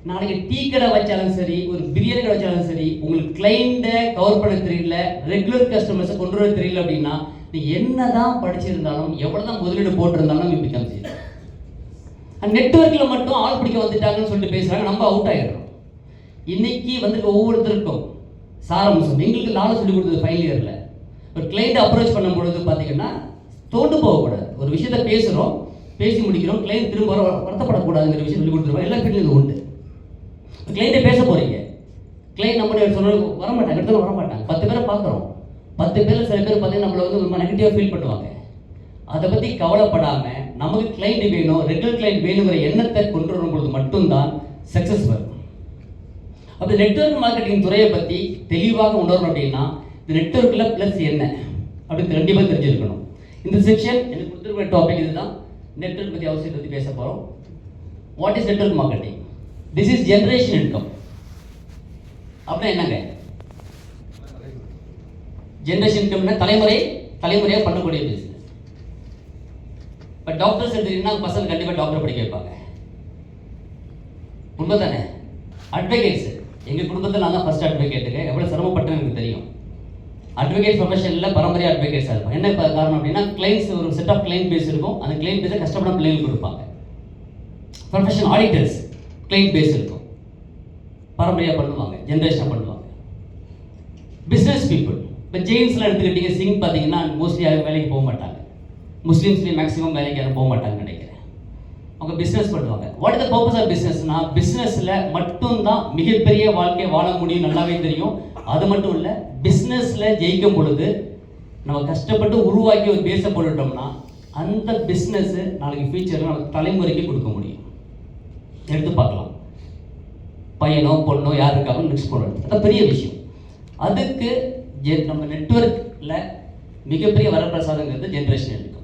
நாளைக்கு டீ கடை வச்சாலும் சரி, ஒரு பிரியாணி கடை வச்சாலும் சரி, உங்களுக்கு கிளைண்ட்டை கவர் பண்ண தெரியல, ரெகுலர் கஸ்டமர்ஸை கொண்டு வர தெரியல அப்படின்னா நீ என்னதான் படிச்சிருந்தாலும் எவ்வளவுதான் முதலீடு போட்டிருந்தாலும் யூ பிகம் ஜீரோ. நெட்வொர்க்கில் மட்டும் ஆள் பிடிக்க வந்துட்டாங்கன்னு சொல்லிட்டு பேசுறாங்க, நம்ம அவுட் ஆகிடுறோம். இன்னைக்கு வந்துட்டு ஒவ்வொருத்தருக்கும் சாரம்சம் எங்களுக்கு நானும் சொல்லி கொடுத்தது ஃபைனல் இயரில். ஒரு கிளைண்ட் அப்ரோச் பண்ணும் பொழுது பார்த்தீங்கன்னா தோண்டு போகக்கூடாது. ஒரு விஷயத்த பேசுகிறோம், பேசி முடிக்கிறோம், கிளைண்ட் திரும்ப வருத்தப்படக்கூடாதுங்கிற விஷயம் சொல்லி கொடுத்துருவோம். எல்லா ஃபீல்டும் இது உண்டு. கிளைண்ட்டை பேச போறீங்க, கிளைண்ட் நம்மளுடைய சொன்ன வரமாட்டாங்க, எடுத்து வரமாட்டாங்க. 10 பேரை பார்க்குறோம், 10 பேர் சில பேர் பார்த்தீங்கன்னா நம்மளை வந்து ரொம்ப நெகட்டிவாக ஃபீல் பண்ணுவாங்க. அதை பற்றி கவலைப்படாமல் நமக்கு கிளைண்ட் வேணும், ரெகுலர் கிளைண்ட் வேணுங்கிற எண்ணத்தை கொண்டு வரும் பொழுது மட்டும்தான் சக்ஸஸ் வரும். அப்போ நெட்வொர்க் மார்க்கெட்டிங் துறையை பற்றி தெளிவாக உணரணும் அப்படின்னா இந்த நெட்வொர்க்கில் ப்ளஸ் என்ன அப்படின்னு கண்டிப்பாக தெரிஞ்சிருக்கணும். இந்த செக்ஷன் எனக்கு கொடுத்துருக்கிற டாபிக் இதுதான். நெட்வொர்க் பற்றி அவசியத்தை பற்றி பேச போகிறோம். What is network marketing? This is generation income. அப்படின்னா என்னங்க? ஜென்ரேஷன் இன்கம்னா தலைமுறையாக பண்ணக்கூடிய பிஸ்னஸ். இப்போ டாக்டர்ஸ் எடுத்துக்கிட்டீங்கன்னா பசங்க கண்டிப்பாக டாக்டர் படிக்க வைப்பாங்க, உண்மை தானே? அட்வொகேட்ஸ், எங்கள் குடும்பத்தில் நான் தான் ஃபர்ஸ்ட் அட்வொகேட்டுங்க. எவ்வளோ சிரமப்பட்டேன்னு எனக்கு தெரியும். அட்வொகேட் ப்ரொஃபஷனில் பாரம்பரிய அட்வொகேட்ஸாக இருக்கும். என்ன காரணம் அப்படின்னா கிளைண்ட்ஸ் ஒரு செட் ஆஃப் கிளைண்ட் பேஸ் இருக்கும், அந்த கிளைண்ட் பேஸை கஷ்டப்பட பிள்ளைங்களுக்கு கொடுப்பாங்க. ப்ரொஃபஷனல் ஆடிட்டர்ஸ் கிளைண்ட் பேஸ் இருக்கும், பாரம்பரியாக பண்ணுவாங்க, ஜென்ரேஷனாக பண்ணுவாங்க. பிஸ்னஸ் பீப்புள், இப்போ ஜெயின்ஸ்லாம் எடுத்துக்கிட்டீங்க, சிங் பார்த்தீங்கன்னா மோஸ்ட்லி யாரும் வேலைக்கு போக மாட்டாங்க. முஸ்லீம்ஸ்லேயும் மேக்ஸிமம் வேலைக்கு யாரும் போக மாட்டாங்கன்னு நினைக்கிறேன். அவங்க பிஸ்னஸ் பண்ணுவாங்க. What is the purpose of பிஸ்னஸ்னா, பிஸ்னஸில் மட்டும்தான் மிகப்பெரிய வாழ்க்கையை வாழ முடியும், நல்லாவே தெரியும். அது மட்டும் இல்லை, பிஸ்னஸில் ஜெயிக்கும் பொழுது நம்ம கஷ்டப்பட்டு உருவாக்கி ஒரு பேஸை போட்டுட்டோம்னா அந்த பிஸ்னஸ்ஸு நாளைக்கு ஃபியூச்சரில் நம்ம தலைமுறைக்கு கொடுக்க முடியும். எடுத்து பார்க்கலாம், பையனோ பொண்ணோ யார் இருக்காங்க மிக்ஸ் போடுறது, அதான் பெரிய விஷயம். அதுக்கு நம்ம நெட்வொர்க்கில் மிகப்பெரிய வரப்பிரசாதங்கிறது ஜென்ரேஷன் இருக்கும்.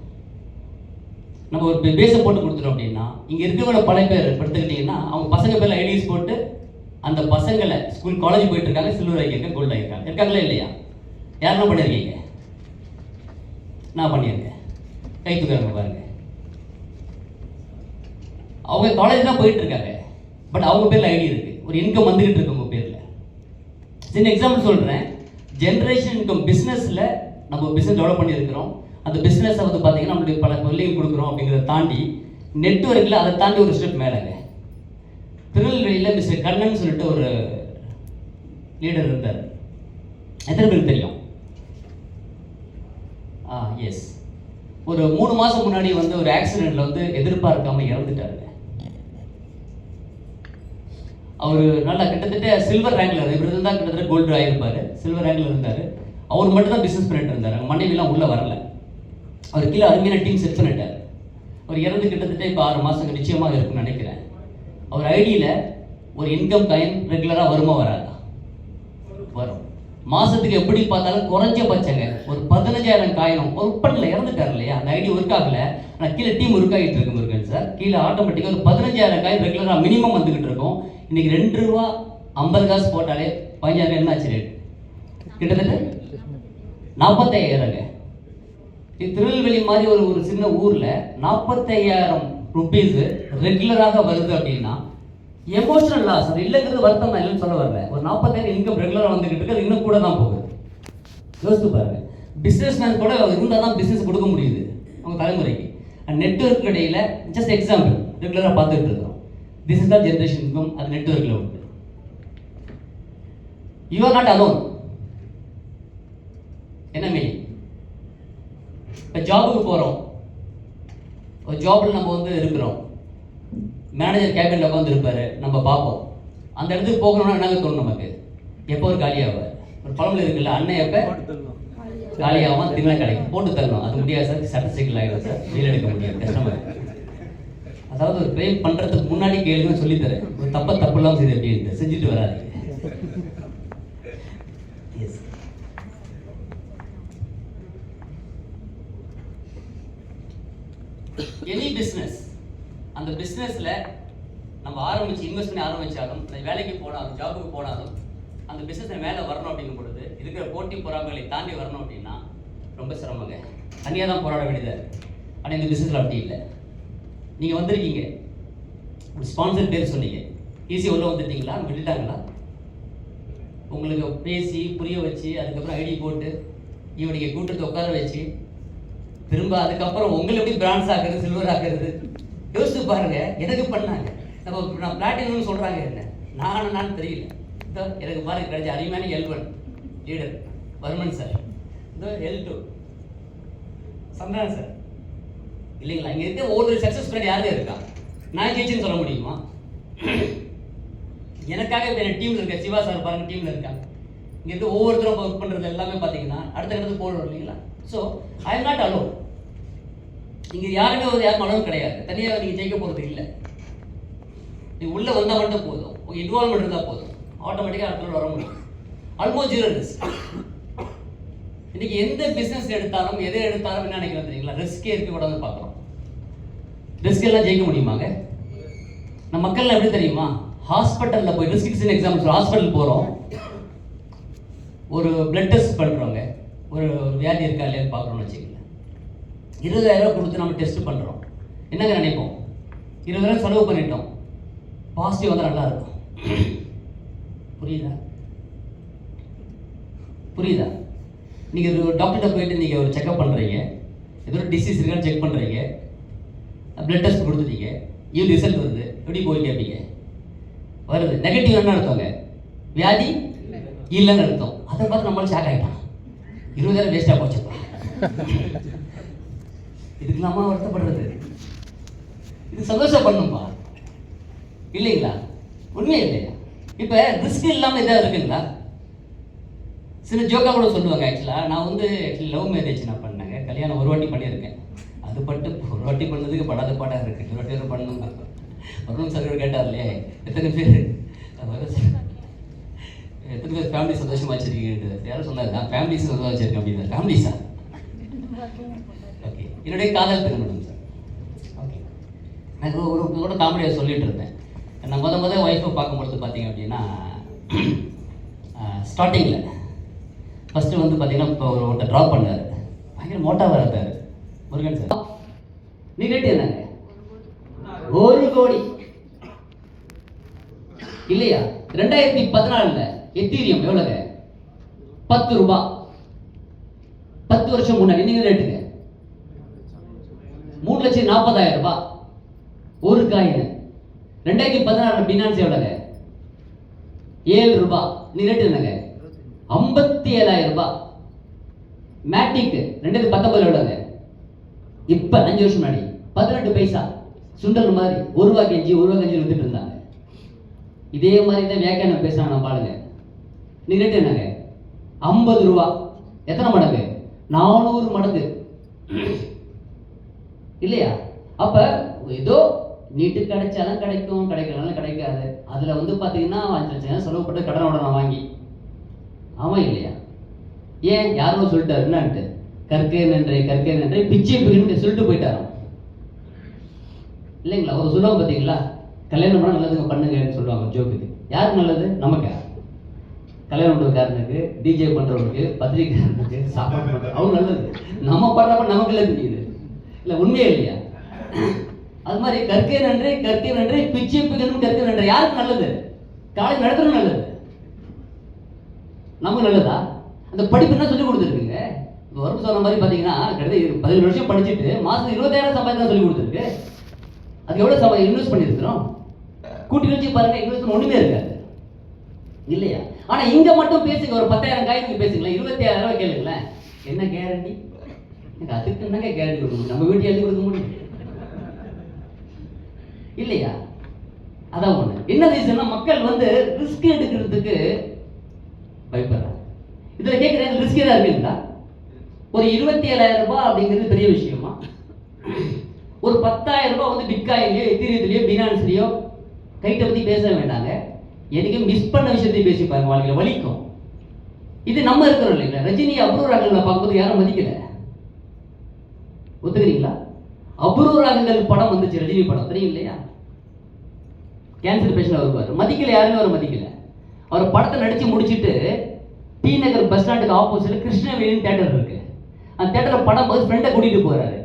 நம்ம ஒரு பேஸை போட்டு கொடுத்துட்டோம் அப்படின்னா இங்கே இருக்கிறவங்க பல பேர் எடுத்துக்கிட்டிங்கன்னா அவங்க பசங்க பேரில் ஐடிஸ் போட்டு அந்த பசங்களை ஸ்கூல் காலேஜ் போயிட்டு இருக்காங்க, சில்வர் ஆகியிருக்காங்க, கோல்டு ஆகியிருக்காங்க. இருக்காங்களா இல்லையா? யாரெல்லாம் பண்ணியிருக்கீங்க? நான் பண்ணியிருக்கேன். கை தூக்குறாங்க பாருங்க. அவங்க காலேஜ் தான் போயிட்டு இருக்காங்க, பட் அவங்க பேரில் ஐடி இருக்குது, ஒரு இன்கம் வந்துக்கிட்டு இருக்கு உங்கள் பேரில். சின்ன எக்ஸாம்பிள் சொல்கிறேன். ஜென்ரேஷன் இன்கம் பிஸ்னஸில் நம்ம பிஸ்னஸ் டெவலப் பண்ணியிருக்கிறோம். அந்த பிஸ்னஸை வந்து பார்த்தீங்கன்னா நம்மளுடைய பல தொழிலையும் கொடுக்குறோம். அப்படிங்கிறத தாண்டி நெட்வொர்க்கில் அதை தாண்டி ஒரு ஸ்டெப் மேலேங்க. திருநெல்வேலியில் மிஸ்டர் கண்ணன் சொல்லிட்டு ஒரு லீடர் இருந்தார். எத்தனை பேருக்கு தெரியும்? எஸ். ஒரு 3 மாதம் முன்னாடி வந்து ஒரு ஆக்சிடெண்ட்டில் வந்து எதிர்பார்க்காம இறந்துட்டாருங்க. அவர் நல்லா கிட்டத்தட்ட சில்வர் ரேங்கில் இவர் இருந்தால் கிட்டத்தட்ட கோல்டு ஆகிருப்பார். சில்வர் ரேங்கில் இருந்தார். அவர் மட்டும் தான் பிஸ்னஸ் பண்ணிட்டு இருந்தார். அவங்க மனைவிலாம் உள்ளே வரல. அவர் கீழே அருமையான டீம் செட் பண்ணிட்டார். அவர் இறந்து கிட்டத்தட்ட இப்போ 6 மாதம் நிச்சயமாக இருக்குன்னு நினைக்கிறேன். அவர் ஐடியில் ஒரு இன்கம் காயின் ரெகுலராக வருமா வராதா? வரும். மாதத்துக்கு எப்படி பார்த்தாலும் குறைஞ்சபட்சங்க ஒரு 15,000 காயினும் ஒர்க் பண்ணல, இறந்துட்டார் இல்லையா, அந்த ஐடி ஒர்க் ஆகலை. ஆனால் கீழே டீம் ஒர்க் ஆகிட்டு இருக்கு முருகன் சார். கீழே ஆட்டோமேட்டிக்காக ஒரு 15,000 காயின் ரெகுலராக மினிமம் வந்துக்கிட்டு இருக்கும். இன்றைக்கி 2 ரூபா 50 காசு போட்டாலே 15,000 என்ன ஆச்சு ரேட்? கிட்டத்தட்ட 45,000ங்க. திருநெல்வேலி மாதிரி ஒரு சின்ன ஊரில் 45,000 ருபீஸ் ரெகுலராக வருது அப்படின்னா எமோஷனல் லாஸ். அது இல்லைங்கிறது வருத்தம் தான், இல்லைன்னு சொல்ல வரல. ஒரு 40,000 இன்கம் ரெகுலராக வந்துக்கிட்டு இருக்கு. அது இன்னும் கூட தான் போகுது. யோசித்து பாருங்க. பிஸ்னஸ் மேன் கூட இருந்தால் தான் பிஸ்னஸ் கொடுக்க முடியுது அவங்க தலைமுறைக்கு. நெட்வொர்க் இடையில் ஜஸ்ட் எக்ஸாம்பிள் ரெகுலராக பார்த்துட்டு இருக்கிறோம். This is the generation income. அது நெட்வொர்க்கில் உண்டு. You are not alone. என்ன மீனிங்? இப்போ ஜாபுக்கு போகிறோம். ஒரு ஜாபில் நம்ம வந்து இருக்கிறோம். மேனேஜர் கேபினில் உட்காந்து இருப்பார். நம்ம பார்ப்போம். அந்த இடத்துக்கு போகணும்னா என்னங்க தோணும் நமக்கு? எப்போ ஒரு காலியாவார்? ஒரு பழமொழி இருக்குல்ல, அண்ணன் எப்போ காலியாகும் திங்களம் கிடைக்கும், போட்டு தரணும். அது முடியாது சார், ஸ்டாட்டிஸ்டிக்கல் ஆகிடும் சார், வெயில் எடுக்க முடியாது, கஷ்டமாக. அதாவது ஒரு ட்ரெயின் பண்ணுறதுக்கு முன்னாடி கேளுங்கன்னு சொல்லித்தரேன். ஒரு தப்பு இல்லாமல் செய்து எப்படி செஞ்சுட்டு வராது. எனி பிஸ்னஸ், அந்த பிஸ்னஸில் நம்ம ஆரம்பித்து இன்வெஸ்ட் பண்ணி ஆரம்பித்தாலும், வேலைக்கு போனாலும், ஜாபுக்கு போனாலும், அந்த பிஸ்னஸில் மேலே வரணும் அப்படிங்கும் பொழுது இருக்கிற போட்டி பொறாமைகளை தாண்டி வரணும் அப்படின்னா ரொம்ப சிரமங்க. தனியாக தான் போராட வேண்டியதாக. ஆனால் இந்த பிஸ்னஸில் அப்படி இல்லை. நீங்கள் வந்திருக்கீங்க, ஒரு ஸ்பான்சர் பேர் சொன்னீங்க, ஈஸியாக உள்ளே வந்துட்டீங்களா, விட்டுட்டாங்களா? உங்களுக்கு பேசி புரிய வச்சு அதுக்கப்புறம் ஐடி போட்டு இவனுக்கு கூட்டத்தை உட்கார வச்சு திரும்ப அதுக்கப்புறம் உங்களை எப்படி பிரான்ஸ் ஆக்குறது, சில்வர் ஆக்குறது யோசிச்சு பாருங்க. எனக்கு பண்ணாங்க. நான் பிளாட்டினம்னு சொல்கிறாங்க, என்ன நானும் தெரியல. இதோ எனக்கு பாருங்க கிடைச்ச அருமையான L1 லீடர் வர்மன் சார், இதோ L2 சந்திரன் சார். இல்லைங்களா? இங்கே இருக்க ஒவ்வொரு சக்ஸஸ் பண்ணி யாரும் இருக்கா? நான் ஜெயிச்சுன்னு சொல்ல முடியுமா? எனக்காக இப்போ என் டீமில் இருக்க சிவா சார் பாருங்க, டீமில் இருக்காங்க. இங்கே இருக்க ஒவ்வொருத்தரும் ஒர்க் பண்ணுறது எல்லாமே பார்த்தீங்கன்னா அடுத்த இடத்துக்கு போடுறோம் இல்லைங்களா? So I am not alone. இங்கே யாருமே யாரும் அலோன் கிடையாது. தனியாக நீங்கள் ஜெயிக்க போகிறது இல்லை. நீங்கள் உள்ளே வந்தால் மட்டும் போதும், உங்கள் இன்வால்மெண்ட் இருந்தால் போதும், ஆட்டோமேட்டிக்காக அடுத்த வர முடியும். Almost 0 risk. இன்னைக்கு எந்த பிஸ்னஸ் எடுத்தாலும் எதை எடுத்தாலும் என்ன நினைக்கிறோம் தெரியுங்களா? ரிஸ்கே இருக்கக்கூடாதுன்னு பார்க்குறோம். ரிஸ்க் எல்லாம் ஜெயிக்க முடியுமாங்க? நம்ம மக்கள்லாம் எப்படி தெரியுமா? ஹாஸ்பிட்டலில் போய் ரிஸ்க் எக்ஸாம்பிள், ஹாஸ்பிட்டல் போகிறோம், ஒரு பிளட் டெஸ்ட் பண்ணுறோங்க, ஒரு வியாதி இருக்கா இல்லையான்னு பார்க்குறோம்னு வச்சுக்கோங்க. 20,000 ரூபா கொடுத்து நம்ம டெஸ்ட் பண்ணுறோம். என்னங்க நினைப்போம்? 20,000 செலவு பண்ணிட்டோம், பாசிட்டிவ் வந்து நல்லா இருக்கும். புரியுதா? நீங்கள் ஒரு டாக்டர்கிட்ட போயிட்டு நீங்கள் ஒரு செக்அப் பண்ணுறீங்க, ஏதோ ஒரு டிசீஸ் இருக்கான்னு செக் பண்ணுறீங்க, பிளட் டெஸ்ட் கொடுத்துட்டீங்க, இவன் ரிசல்ட் வருது, எப்படி போய் கேட்பீங்க? வருது நெகட்டிவ் என்ன அர்த்தங்க? வியாதி இல்லைன்னு அர்த்தம். அதை பார்த்து நம்மளால ஷாக் ஆகிட்டான். 20,000 வேஸ்ட்டாக போச்சுப்பா. இதுக்கெல்லாமா வருத்தப்படுறது? இது சந்தோஷம் பண்ணும்பா, இல்லைங்களா? உண்மையே இல்லையா? இப்போ ரிஸ்க் இல்லாமல் இதாக இருக்குங்களா? சில ஜோக்காக கூட சொல்லுவாங்க. நான் வந்து லவ் மேரேஜ் நான் பண்ணேங்க, கல்யாணம் ஒரு வாட்டி பண்ணியிருக்கேன். அது பட்டு ஒரு வாட்டி பண்ணதுக்கு படாத பாடாக இருக்குது. 2 வாட்டி பண்ணணும். வருண் சார் கேட்டார் இல்லையா, எத்தனை பேர் ஃபேமிலி சந்தோஷமாக வச்சுருக்கீங்க? யாரும் சொன்னார், நான் ஃபேமிலி சந்தோஷமாக வச்சுருக்கேன் அப்படின்னா. ஃபேமிலிஸா? ஓகே, என்னுடைய காதல் திருமணம் சார். ஓகே, நான் ஒரு கூட காமெடியாக சொல்லிட்டு இருந்தேன். நான் முதல் ஒய்ஃபை பார்க்கும்பொழுது பார்த்தீங்க அப்படின்னா, ஸ்டார்டிங்கில் ஃபஸ்ட்டு வந்து பார்த்தீங்கன்னா இப்போ ஒருத்தர் ட்ராப் பண்ணார், பயங்கர மோட்டாவாக இருந்தார் முருகன் சார். நீ ரேட்டு என்னங்க? 1 கோடி இல்லையா? 2014 எத்தீரியம் எவ்வளவுங்க? 10 ரூபாய். 10 வருஷம் முன்னாடி நீங்க ரேட்டுங்க 3,40,000 ரூபாய் ஒரு காயின். 2016 பினான்ஸ் எவ்வளவுங்க? 7 ரூபாய். நீ ரேட் என்னங்க? 57,000 ரூபாய். மேட்டிக் 2019 எவ்வளவுங்க? இப்ப 5 வருஷம் முன்னாடி 18 பைசா சுண்டல் மாதிரி 1 ரூபாய் கெஞ்சி வித்துட்டு இருந்தாங்க. இதே மாதிரி தான் வியாக்கியானம் பேசுறாங்க நம்ம பாருங்க. நீ ரேட் என்னங்க? 50 ரூபாய். எத்தனை மடங்கு? 400 மடங்கு இல்லையா? அப்ப ஏதோ நீட்டு கிடைச்சாலும் கிடைக்கும், கிடைக்கலனாலும் கிடைக்காது. அதுல வந்து பாத்தீங்கன்னா 5 லட்சம் செலவு பண்ணி கடன் உடனே வாங்கி, ஆமா இல்லையா? ஏன் யாரோ சொல்லிட்டாரு என்னன்ட்டு, கற்கே நன்றே பிச்சை பிடின்னு சொல்லிட்டு போயிட்டாராம் இல்லைங்களா? ஒரு சொல்லுவாங்க பார்த்தீங்களா, கல்யாணம் பண்ணால் நல்லதுங்க பண்ணுங்கன்னு சொல்லுவாங்க ஜோக்குக்கு. யாருக்கு நல்லது? நமக்கா? கல்யாணம் பண்ணுறதுக்காரனுக்கு, டிஜே பண்ணுறவனுக்கு, பத்திரிக்கைக்காரனுக்கு, சாப்பாடு பண்ணுறது அவங்க நல்லது. நம்ம பண்ணுறப்ப நமக்கு எல்லாம் தெரியுது இல்லை, உண்மையே இல்லையா? அது மாதிரி கற்கே நன்றே பிச்சை பிடிக்கணும் கற்கே நன்றே யாருக்கு நல்லது? காலேஜ் நடத்துறது நல்லது, நமக்கு நல்லதா? அந்த படிப்பு என்ன சொல்லி கொடுத்துருக்குங்க? வரும் சொன்ன மாதிரி பார்த்தீங்கன்னா கிட்டத்தட்ட 17 வருஷம் படிச்சுட்டு மாதம் 20,000 சம்பாதிக்க சொல்லி கொடுத்துருக்கு. அது எவ்வளோ இன்வெஸ்ட் பண்ணியிருக்கிறோம்? கூட்டி வச்சு பாருங்க, இன்வெஸ்ட்மெண்ட் ஒன்றுமே இருக்காது இல்லையா? ஆனால் இங்கே மட்டும் பேசுங்க, ஒரு 10,000 காய்க்கு பேசுங்களேன், 27,000 ரூபாய் கேளுங்களேன், என்ன கேரண்டி? எனக்கு அதுக்கு என்னங்க கேரண்டி கொடுக்க முடியும்? நம்ம வீட்டு எழுதி கொடுக்க முடியும் இல்லையா? அதான் ஒன்று. என்ன ரீசன்னா மக்கள் வந்து ரிஸ்க் எடுக்கிறதுக்கு பயப்படுறாங்க. இதில் கேட்குறேன், ரிஸ்க் ஏதாவது இருக்குங்களா? ஒரு 27,000 ரூபாய் அப்படிங்கிறது பெரிய விஷயமா? ஒரு 10,000 ரூபாய் வந்து பிட்காயின்லையோ எத்தீரியத்திலையோ பினான்ஸ்லையோ கைட்டை பற்றி பேச வேண்டாங்க, எனக்கு மிஸ் பண்ண விஷயத்தையும் பேசி பாருங்க, வாழ்க்கையில் வலிக்கும். இது நம்ம இருக்கிறோம் இல்லைங்களா? ரஜினி அப்ரூவ் ராகங்களை பார்க்கும்போது யாரும் மதிக்கல, ஒத்துக்கிறீங்களா? அப்ரூவ் ராகங்கள் படம் வந்துச்சு, ரஜினி படம் தெரியும் இல்லையா? கேன்சர் பேஷண்ட் வருவார், மதிக்கல, யாருமே அவர் மதிக்கல. அவர் படத்தை நடிச்சு முடிச்சுட்டு டி நகர் பஸ் ஸ்டாண்டுக்கு ஆப்போசிட்ல கிருஷ்ணவேலின்னு தேட்டர் இருக்கு, அந்த தேட்டரில் படம் போது ஃப்ரெண்டை கூட்டிகிட்டு போகிறாரு,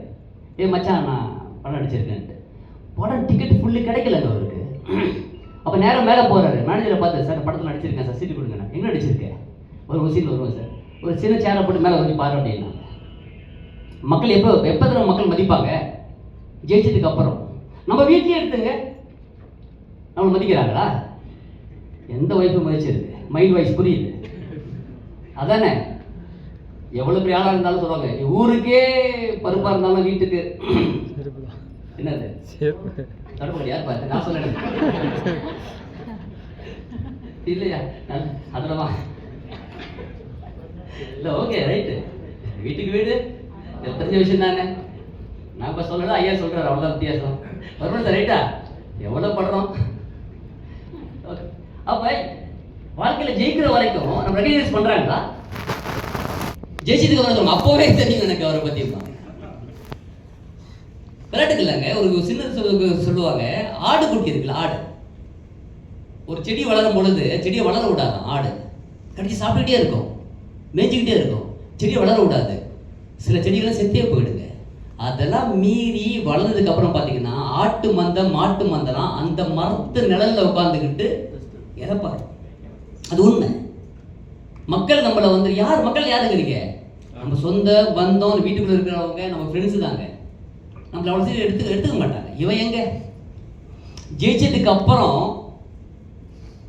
ஏ மச்சான் நான் படம் நடிச்சிருக்கேன்ட்டு. படம் டிக்கெட் ஃபுல்லு கிடைக்கலங்க அவருக்கு. அப்போ நேரம் மேலே போகிறாரு, மேனேஜரை பார்த்து, சார் படத்தில் நடிச்சிருக்கேன் சார், சீட்டு கொடுங்க. நான் எங்கே நடிச்சிருக்கேன்? ஒரு சீட்டில் வருவேன் சார், ஒரு சின்ன சேரை போட்டு மேலே வந்து பாரு அப்படின்னா. மக்கள் எப்போ தடவை மக்கள் மதிப்பாங்க? ஜெயிச்சதுக்கு அப்புறம். நம்ம வீட்லேயே எடுத்துங்க, நம்ம மதிக்கிறாங்களா? எந்த ஒய்ஃபும் மதிச்சிருக்கு, மைண்ட் வாய்ஸ் புரியுது அதானே? எவ்வளவு பெரிய ஆளா இருந்தாலும் சொல்லுவாங்க, நீ ஊருக்கே பருப்பா இருந்தாலும் வீட்டுக்கு என்னது தடுப்படி யார் பார்த்து நான் சொல்ல இல்லையா? அதுலவா இல்லை, ஓகே ரைட்டு, வீட்டுக்கு வீடு தெரிஞ்ச விஷயம் தானே. நான் இப்போ சொல்லல, ஐயா சொல்றாரு, அவ்வளோதான் வித்தியாசம். வருமானம் சார் ரைட்டா? எவ்வளோ படுறோம். அப்ப வாழ்க்கையில் ஜெயிக்கிற வரைக்கும் நம்ம ரெகனைஸ் பண்றாங்களா? ஜெயிச்சதுக்கு அப்புறம் அப்போவே தெரியும் எனக்கு அவரை பத்தி. விளையாட்டுக்கு இல்லைங்க, ஒரு சின்ன சொல்லுவாங்க, ஆடு குட்டி இருக்குல்ல, ஆடு ஒரு செடி வளரும் பொழுது செடியை வளர விடாது, ஆடு கடிச்சு சாப்பிட்டுக்கிட்டே இருக்கும், மேய்ச்சிக்கிட்டே இருக்கும், செடியை வளர விடாது. சில செடிகள்லாம் செத்தே போயிடுங்க. அதெல்லாம் மீறி வளர்ந்ததுக்கு அப்புறம் பார்த்தீங்கன்னா ஆட்டு மந்தம் மாட்டு மந்தம்லாம் அந்த மரத்து நிழல்ல உட்காந்துக்கிட்டு இறப்பாரு. அது உண்மை. மக்கள் நம்மளை வந்து மக்கள் யாருங்கிறீங்க? நம்ம சொந்த பந்தம், வீட்டுக்குள்ள இருக்கிறவங்க, நம்ம ஃப்ரெண்ட்ஸு தாங்க. நம்மளை அவ்வளோ சரி எடுத்துக்க மாட்டாங்க. இவன் எங்க ஜெயிச்சதுக்கு அப்புறம்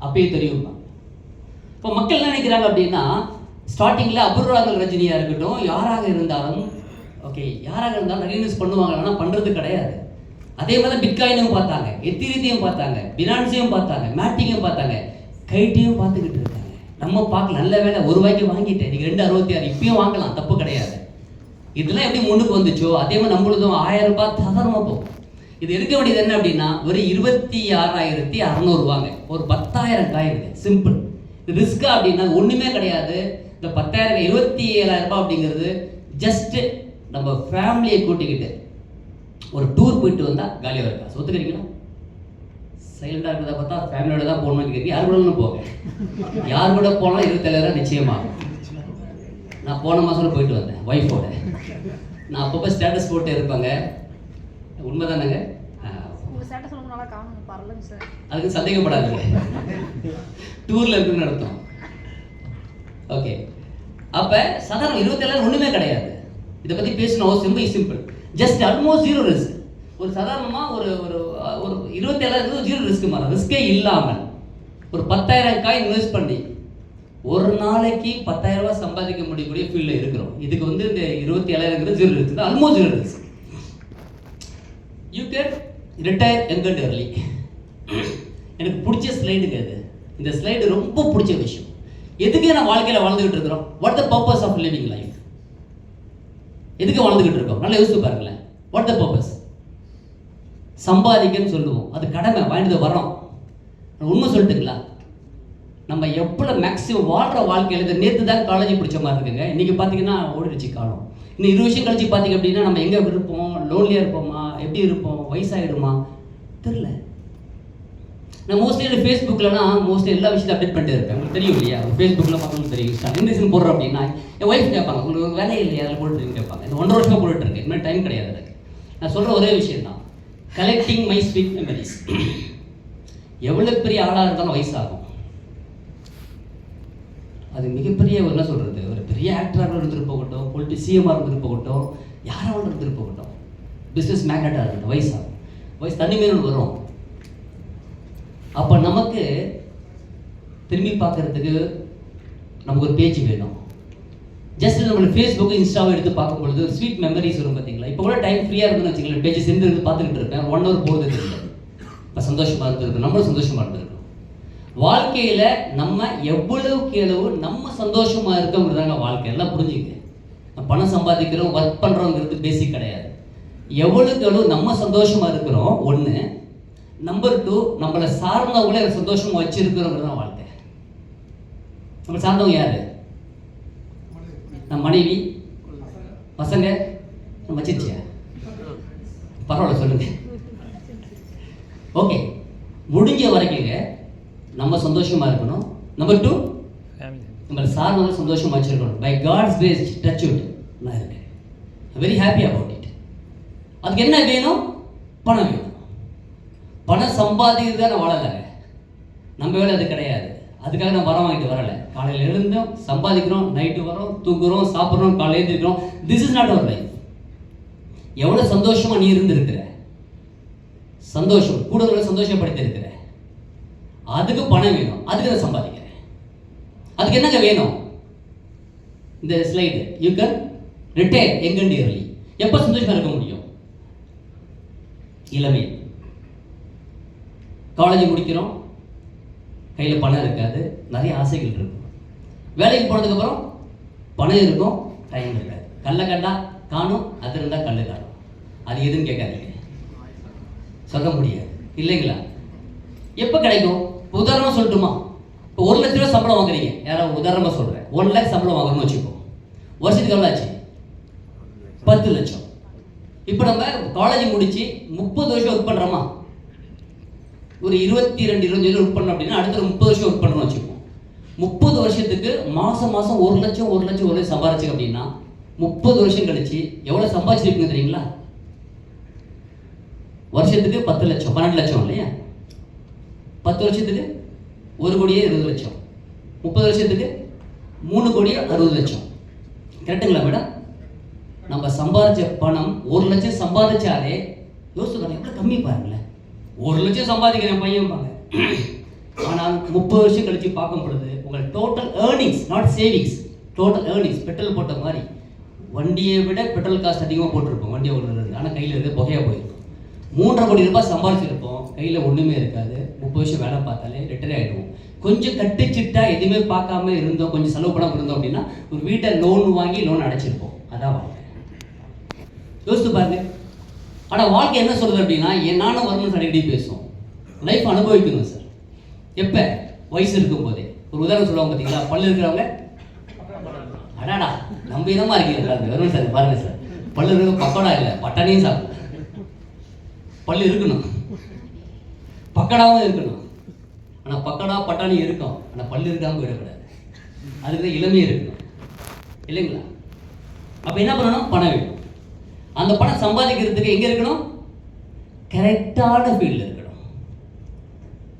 அப்பயே தெரியும். இப்போ மக்கள் என்ன நினைக்கிறாங்க அப்படின்னா, ஸ்டார்டிங்கில் அபூர்வராகல் ரஜினியாக இருக்கட்டும், யாராக இருந்தாலும் ஓகே, யாராக இருந்தாலும் ரெகனைஸ் பண்ணுவாங்க, ஆனால் பண்ணுறது கிடையாது. அதே மாதிரி பிட்காயினும் பார்த்தாங்க, எத்திரியத்தையும் பார்த்தாங்க, பினான்ஸையும் பார்த்தாங்க, மேட்டிங்கையும் பார்த்தாங்க, கைட்டையும் பார்த்துக்கிட்டு இருக்காங்க. நம்ம பார்க்கல, நல்ல வேலை 1 ரூபாய்க்கு வாங்கிட்டேன், இன்னைக்கு 2.66 இப்பயும் வாங்கலாம், தப்பு கிடையாது. இதெல்லாம் எப்படி முன்னுக்கு வந்துச்சோ அதே மாதிரி நம்மளுதும் 1000 ரூபாய் சாதாரணமாக போகும். இது எடுக்க வேண்டியது என்ன அப்படின்னா, ஒரு 26,600 ரூபாங்க, ஒரு 10,000 காயிருக்கு, சிம்பிள். இது ரிஸ்கா அப்படின்னா ஒன்றுமே கிடையாது. இந்த 10,000 27,000 ரூபாய் அப்படிங்கிறது ஜஸ்ட் நம்ம ஃபேமிலியை கூட்டிக்கிட்டு ஒரு டூர் போயிட்டு வந்தால் காலியாக இருக்கா? ஒத்துக்கிறீங்களா? சைலண்டாக இருக்கிறத பார்த்தா ஃபேமிலியோட தான் போகணும்னு கேட்குறீங்க. யார் கூட போங்க, யார் கூட போனால் 27,000 நிச்சயமாக. நான் போன மாதம் போயிட்டு வந்தேன் ஒய்ஃபோட. நான் அப்பப்போ ஸ்டேட்டஸ் போட்டு இருப்பாங்க, உண்மைதானங்க? காணும் பரலங்க சார். அதுக்கு சந்தேகப்படாதீங்க, டூர்ல இருக்குன்னு அர்த்தம். ஓகே, அப்ப சாதாரண 27 ஒண்ணுமே கிடையாது. இதை பத்தி பேசணும், simple, just almost zero risk. ஒரு சாதாரணமா ஒரு ஒரு ஒரு 27 ஜீரோ ரிஸ்க் மாதிரி, ரிஸ்கே இல்லாமல் ஒரு 10,000 காயின் இன்வெஸ்ட் பண்ணி ஒரு நாளைக்கு 10,000 ரூபாய் சம்பாதிக்க முடியக்கூடிய ஃபீல்ட்ல இருக்கிறோம். இதுக்கு வந்து இந்த 27,000 zero risk, almost zero risk. You can retire young and early. எனக்கு பிடிச்ச ஸ்லைடுங்க அது. இந்த ஸ்லைடு ரொம்ப பிடிச்ச விஷயம். எதுக்கு நான் வாழ்க்கையில் வாழ்ந்துகிட்டு இருக்கிறோம்? What the purpose of living life? எதுக்கு வாழ்ந்துகிட்டு இருக்கோம்? நல்லா யோசிச்சு பாருங்களேன். What the purpose? சம்பாதிக்கன்னு சொல்லுவோம், அது கடமை, வாங்கிட்டு வரோம். உண்மை சொல்லட்டுங்களா, நம்ம எவ்வளோ மேக்ஸிமம் வாழ்கிற வாழ்க்கையில் நேற்று தான் காலேஜ் பிடிச்ச மாதிரி இருக்குங்க. இன்றைக்கி பார்த்தீங்கன்னா ஓடிடுச்சு காலம். இன்னும் 20 வருஷம் கழிச்சு பார்த்தீங்க அப்படின்னா நம்ம எங்கே இருப்போம்? லோன்லியாக இருப்போமா? எப்படி இருப்போம்? வயசாகிடுமா? தெரில. நான் மோஸ்ட்லி ஃபேஸ்புக்கில்னா மோஸ்ட்லி எல்லா விஷயத்தையும் அப்டேட் பண்ணிட்டு இருப்பேன். உங்களுக்கு தெரியும் இல்லையா? ஃபேஸ்புக்கில் மக்களுக்கு தெரியும். என்ன ரீசன் போடுறோம் அப்படின்னா, என் ஒய்ஃப் கேட்பாங்க, உங்களுக்கு வேலை இல்லையா அதில் போட்டுருக்கீங்க கேட்பாங்க. இந்த 1.5 வருஷமாக போட்டுட்ருக்கு, இன்னும் டைம் கிடையாது எனக்கு. நான் சொல்கிற ஒரே விஷயம் தான், கலெக்டிங் மை ஸ்வீட் மெமரிஸ். எவ்வளோ பெரிய ஆளாக இருந்தாலும் வயசாகும். அது மிகப்பெரிய என்ன சொல்கிறது, ஒரு பெரிய ஆக்டராக இருந்துட்டு போகட்டும், சிஎம்மாக இருந்துட்டு போகட்டும், யாராக இருந்துட்டு போகட்டும், பிஸ்னஸ் மேக்னட்டாக இருக்கட்டும், வயசாகும். வயசு தண்ணி மேலும் வரும். அப்போ நமக்கு திரும்பி பார்க்கறதுக்கு நமக்கு ஒரு பேஜ் வேணும். ஜஸ்ட் நம்மளுக்கு ஃபேஸ்புக் இன்ஸ்டாவை எடுத்து பார்க்கும் பொழுது ஸ்வீட் மெமரிஸ் வரும் பார்த்தீங்களா? இப்போ கூட டைம் ஃப்ரீயாக இருக்குன்னு வச்சுக்கலாம், பேஜ் சென்று இருந்து பார்த்துக்கிட்டு இருப்பேன். 1 hour போகிறது தெரியல. இப்போ சந்தோஷமாக இருந்திருக்கும், நம்மளும் சந்தோஷமாக இருந்திருக்கும். வாழ்க்கையில் நம்ம எவ்வளவுக்கு எவ்வளவு நம்ம சந்தோஷமாக இருக்கோங்கிறதாங்க வாழ்க்கை. எல்லாம் புரிஞ்சுங்க. பணம் சம்பாதிக்கிறோம், ஒர்க் பண்ணுறோங்கிறது பேசிக் கிடையாது. எவ்வளவுக்கு எவ்வளவு நம்ம சந்தோஷமாக இருக்கிறோம் ஒன்று. நம்பர் 2, நம்மளை சார்ந்தவங்களே சந்தோஷமாக வச்சிருக்கிறோங்கிறது தான் வாழ்க்கை. நம்மளை சார்ந்தவங்க யாரு? நம்ம மனைவி, பசங்க, நம்ம வச்சிருச்சியா? பரவாயில்ல சொல்லுங்க. ஓகே, முடிஞ்ச வரைக்குங்க நம்ம சந்தோஷமா இருக்கணும். நம்பர் 2, நம்மளை சார்ந்தவங்க சந்தோஷமா வச்சிருக்கணும். By God's grace touch it. நான் இருக்கேன், வெரி ஹாப்பி அபவுட் இட். அதுக்கு என்ன வேணும்? பணம் வேணும். பணம் சம்பாதிக்கிறது தான் வாழலைங்க. நம்ம வேலை அது கிடையாது. அதுக்காக நான் வரம் வாங்கிட்டு வரலை. காலையில் எழுந்தோம், சம்பாதிக்கிறோம், நைட்டு வரோம், தூங்குறோம், சாப்பிட்றோம், காலையில் எழுந்திருக்கிறோம். This is not our life. எவ்வளோ சந்தோஷமாக நீ இருந்திருக்கிற, சந்தோஷம் கூட சந்தோஷப்படுத்தி இருக்கிற, அதுக்கு பணம் வேணும். அதுக்கு நான் சம்பாதிக்கிறேன். அதுக்கு என்னங்க வேணும்? இந்த slide, you can retire young and early. எப்போ சந்தோஷமாக இருக்க முடியும்? இளமை. காலேஜ் முடிக்கிறோம், கையில் பணம் இருக்காது, நிறைய ஆசைகள் இருக்கும். வேலைக்கு போனதுக்கப்புறம் பணம் இருக்கும், டைம் இருக்காது. கல்லை கண்டா காணும், அது இருந்தால் கல் காணும். அது எதுன்னு கேட்காதீங்க, சொல்ல முடியாது இல்லைங்களா? எப்போ கிடைக்கும்? உதாரணமாக சொல்லட்டுமா? இப்போ 1 லட்ச ரூபா சம்பளம் வாங்குறீங்க. யாராவது உதாரணமாக சொல்கிறேன், 1 lakh சம்பளம் வாங்கணும்னு வச்சுப்போம். வருஷத்துக்கு எவ்வளோ ஆச்சு? 10 லட்சம். இப்போ நம்ம காலேஜ் முடிச்சு 30 வருஷம் ஒர்க் பண்ணுறோமா? ஒரு 22-25 ஒர்க் பண்ணோம் அப்படின்னா அடுத்த 30 வருஷம் ஒர்க் பண்ணணும்னு வச்சுப்போம். 30 வருஷத்துக்கு மாதம் 1 லட்சம் சம்பாரிச்சு அப்படின்னா 30 வருஷம் கழிச்சு எவ்வளோ சம்பாதிச்சிருப்பீங்க தெரியுங்களா? வருஷத்துக்கு 10 லட்சம், 12 லட்சம் இல்லையா? 10 வருஷத்துக்கு 1,20,00,000. 30 வருஷத்துக்கு 3,60,00,000. கரெக்டுங்களா மேடம்? நம்ம சம்பாதிச்ச பணம் 1 லட்சம் சம்பாதிச்சாலே யோசிச்சு பாருங்க, எவ்வளோ கம்மி பாருங்களேன். 1 லட்சம் சம்பாதிக்கிறேன் பையன் பாங்க. ஆனால் 30 வருஷம் கழிச்சு பார்க்கும் பொழுது உங்கள் total earnings, not savings, total earnings petrol போட்ட மாதிரி. வண்டியை விட பெட்ரோல் காஸ்ட் அதிகமாக போட்டிருப்போம் வண்டியை ஓடுறது, ஆனால் கையில் இருக்க புகையாக போயிருக்கும். 3.5 கோடி ரூபாய் சம்பாதிச்சிருப்போம், கையில் ஒன்றுமே இருக்காது. 30 வருஷம் வேலை பார்த்தாலே ரிட்டர் ஆகிடுவோம். கொஞ்சம் கட்டுச்சிட்டா எதுவுமே பார்க்காம இருந்தோம், கொஞ்சம் செலவு பண்ணாமல் இருந்தோம் அப்படின்னா ஒரு வீட்டை லோன் வாங்கி லோன் அடைச்சிருப்போம். அதான் வாழ்க்கை. யோசித்து பாருங்க. ஆனால் வாழ்க்கை என்ன சொல்றது அப்படின்னா, நானும் வரணும்னு அடிக்கடி பேசுவோம். லைஃப் அனுபவிக்கணும் சார். எப்போ? வயசு இருக்கும் போதே. ஒரு உதாரணம் சொல்லுவாங்க பார்த்தீங்களா, பல்லு இருக்கிறவங்க, அடாடா நம்ம இதமாக இருக்கீங்க வரணும் சார், பாருங்க சார், பல்லு இருக்க பக்கோடா இல்லை, பட்டாணியும் சாப்பிடும். பல்லு இருக்கணும், பக்கடாவும் இருக்கணும். ஆனால் பக்கடா பட்டாணி இருக்கும், ஆனால் பல்லு இருக்காமல் போயிடக்கூடாது. அதுக்கு இளமையே இருக்கணும் இல்லைங்களா? அப்போ என்ன பண்ணணும்? பணம் வேணும். அந்த பணம் சம்பாதிக்கிறதுக்கு எங்கே இருக்கணும்? கரெக்டான ஃபீல்டில் இருக்கணும்.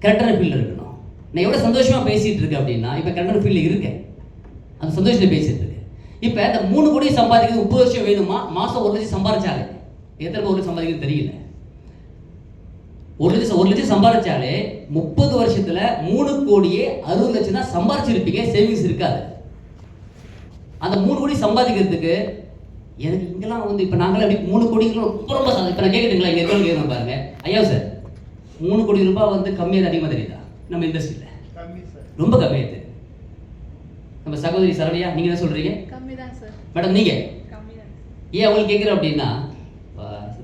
கரெக்டான ஃபீல்டில் இருக்கணும். நான் எவ்வளோ சந்தோஷமாக பேசிகிட்டு இருக்கேன் அப்படின்னா இப்போ கரெக்டான ஃபீல்டில் இருக்கேன், அந்த சந்தோஷத்தில் பேசிகிட்டு இருக்கேன். இப்போ இந்த 3 கோடி சம்பாதிக்கிறது 30 வருஷம் வேணுமா? மாதம் 1 லட்சம் சம்பாதிச்சாலே எத்தனை 1 லட்சம் சம்பாதிக்கிறது தெரியல. 1 லட்சம் சம்பாதிச்சாலே 30 வருஷத்தில் 3 கோடியே 60 லட்சம் தான் சம்பாதிச்சிருப்பீங்க, சேவிங்ஸ் இருக்காது. அந்த 3 கோடி சம்பாதிக்கிறதுக்கு எனக்கு இங்கெல்லாம் வந்து இப்போ நாங்களாம் அப்படி 3 கோடிக்கு ரொம்ப இப்போ நான் கேட்குறீங்களா, இங்கே இருக்கவங்க கேட்கணும் பாருங்க. ஐயா சார் 3 கோடி ரூபாய் வந்து கம்மியாக அதிகமாக தெரியுதா நம்ம இண்டஸ்ட்ரியில்? ரொம்ப கம்மியாக தெரியுது. நம்ம சகோதரி சரவணியா நீங்கள் என்ன சொல்கிறீங்க? மேடம் நீங்கள் ஏன் அவங்களுக்கு கேட்குறேன் அப்படின்னா,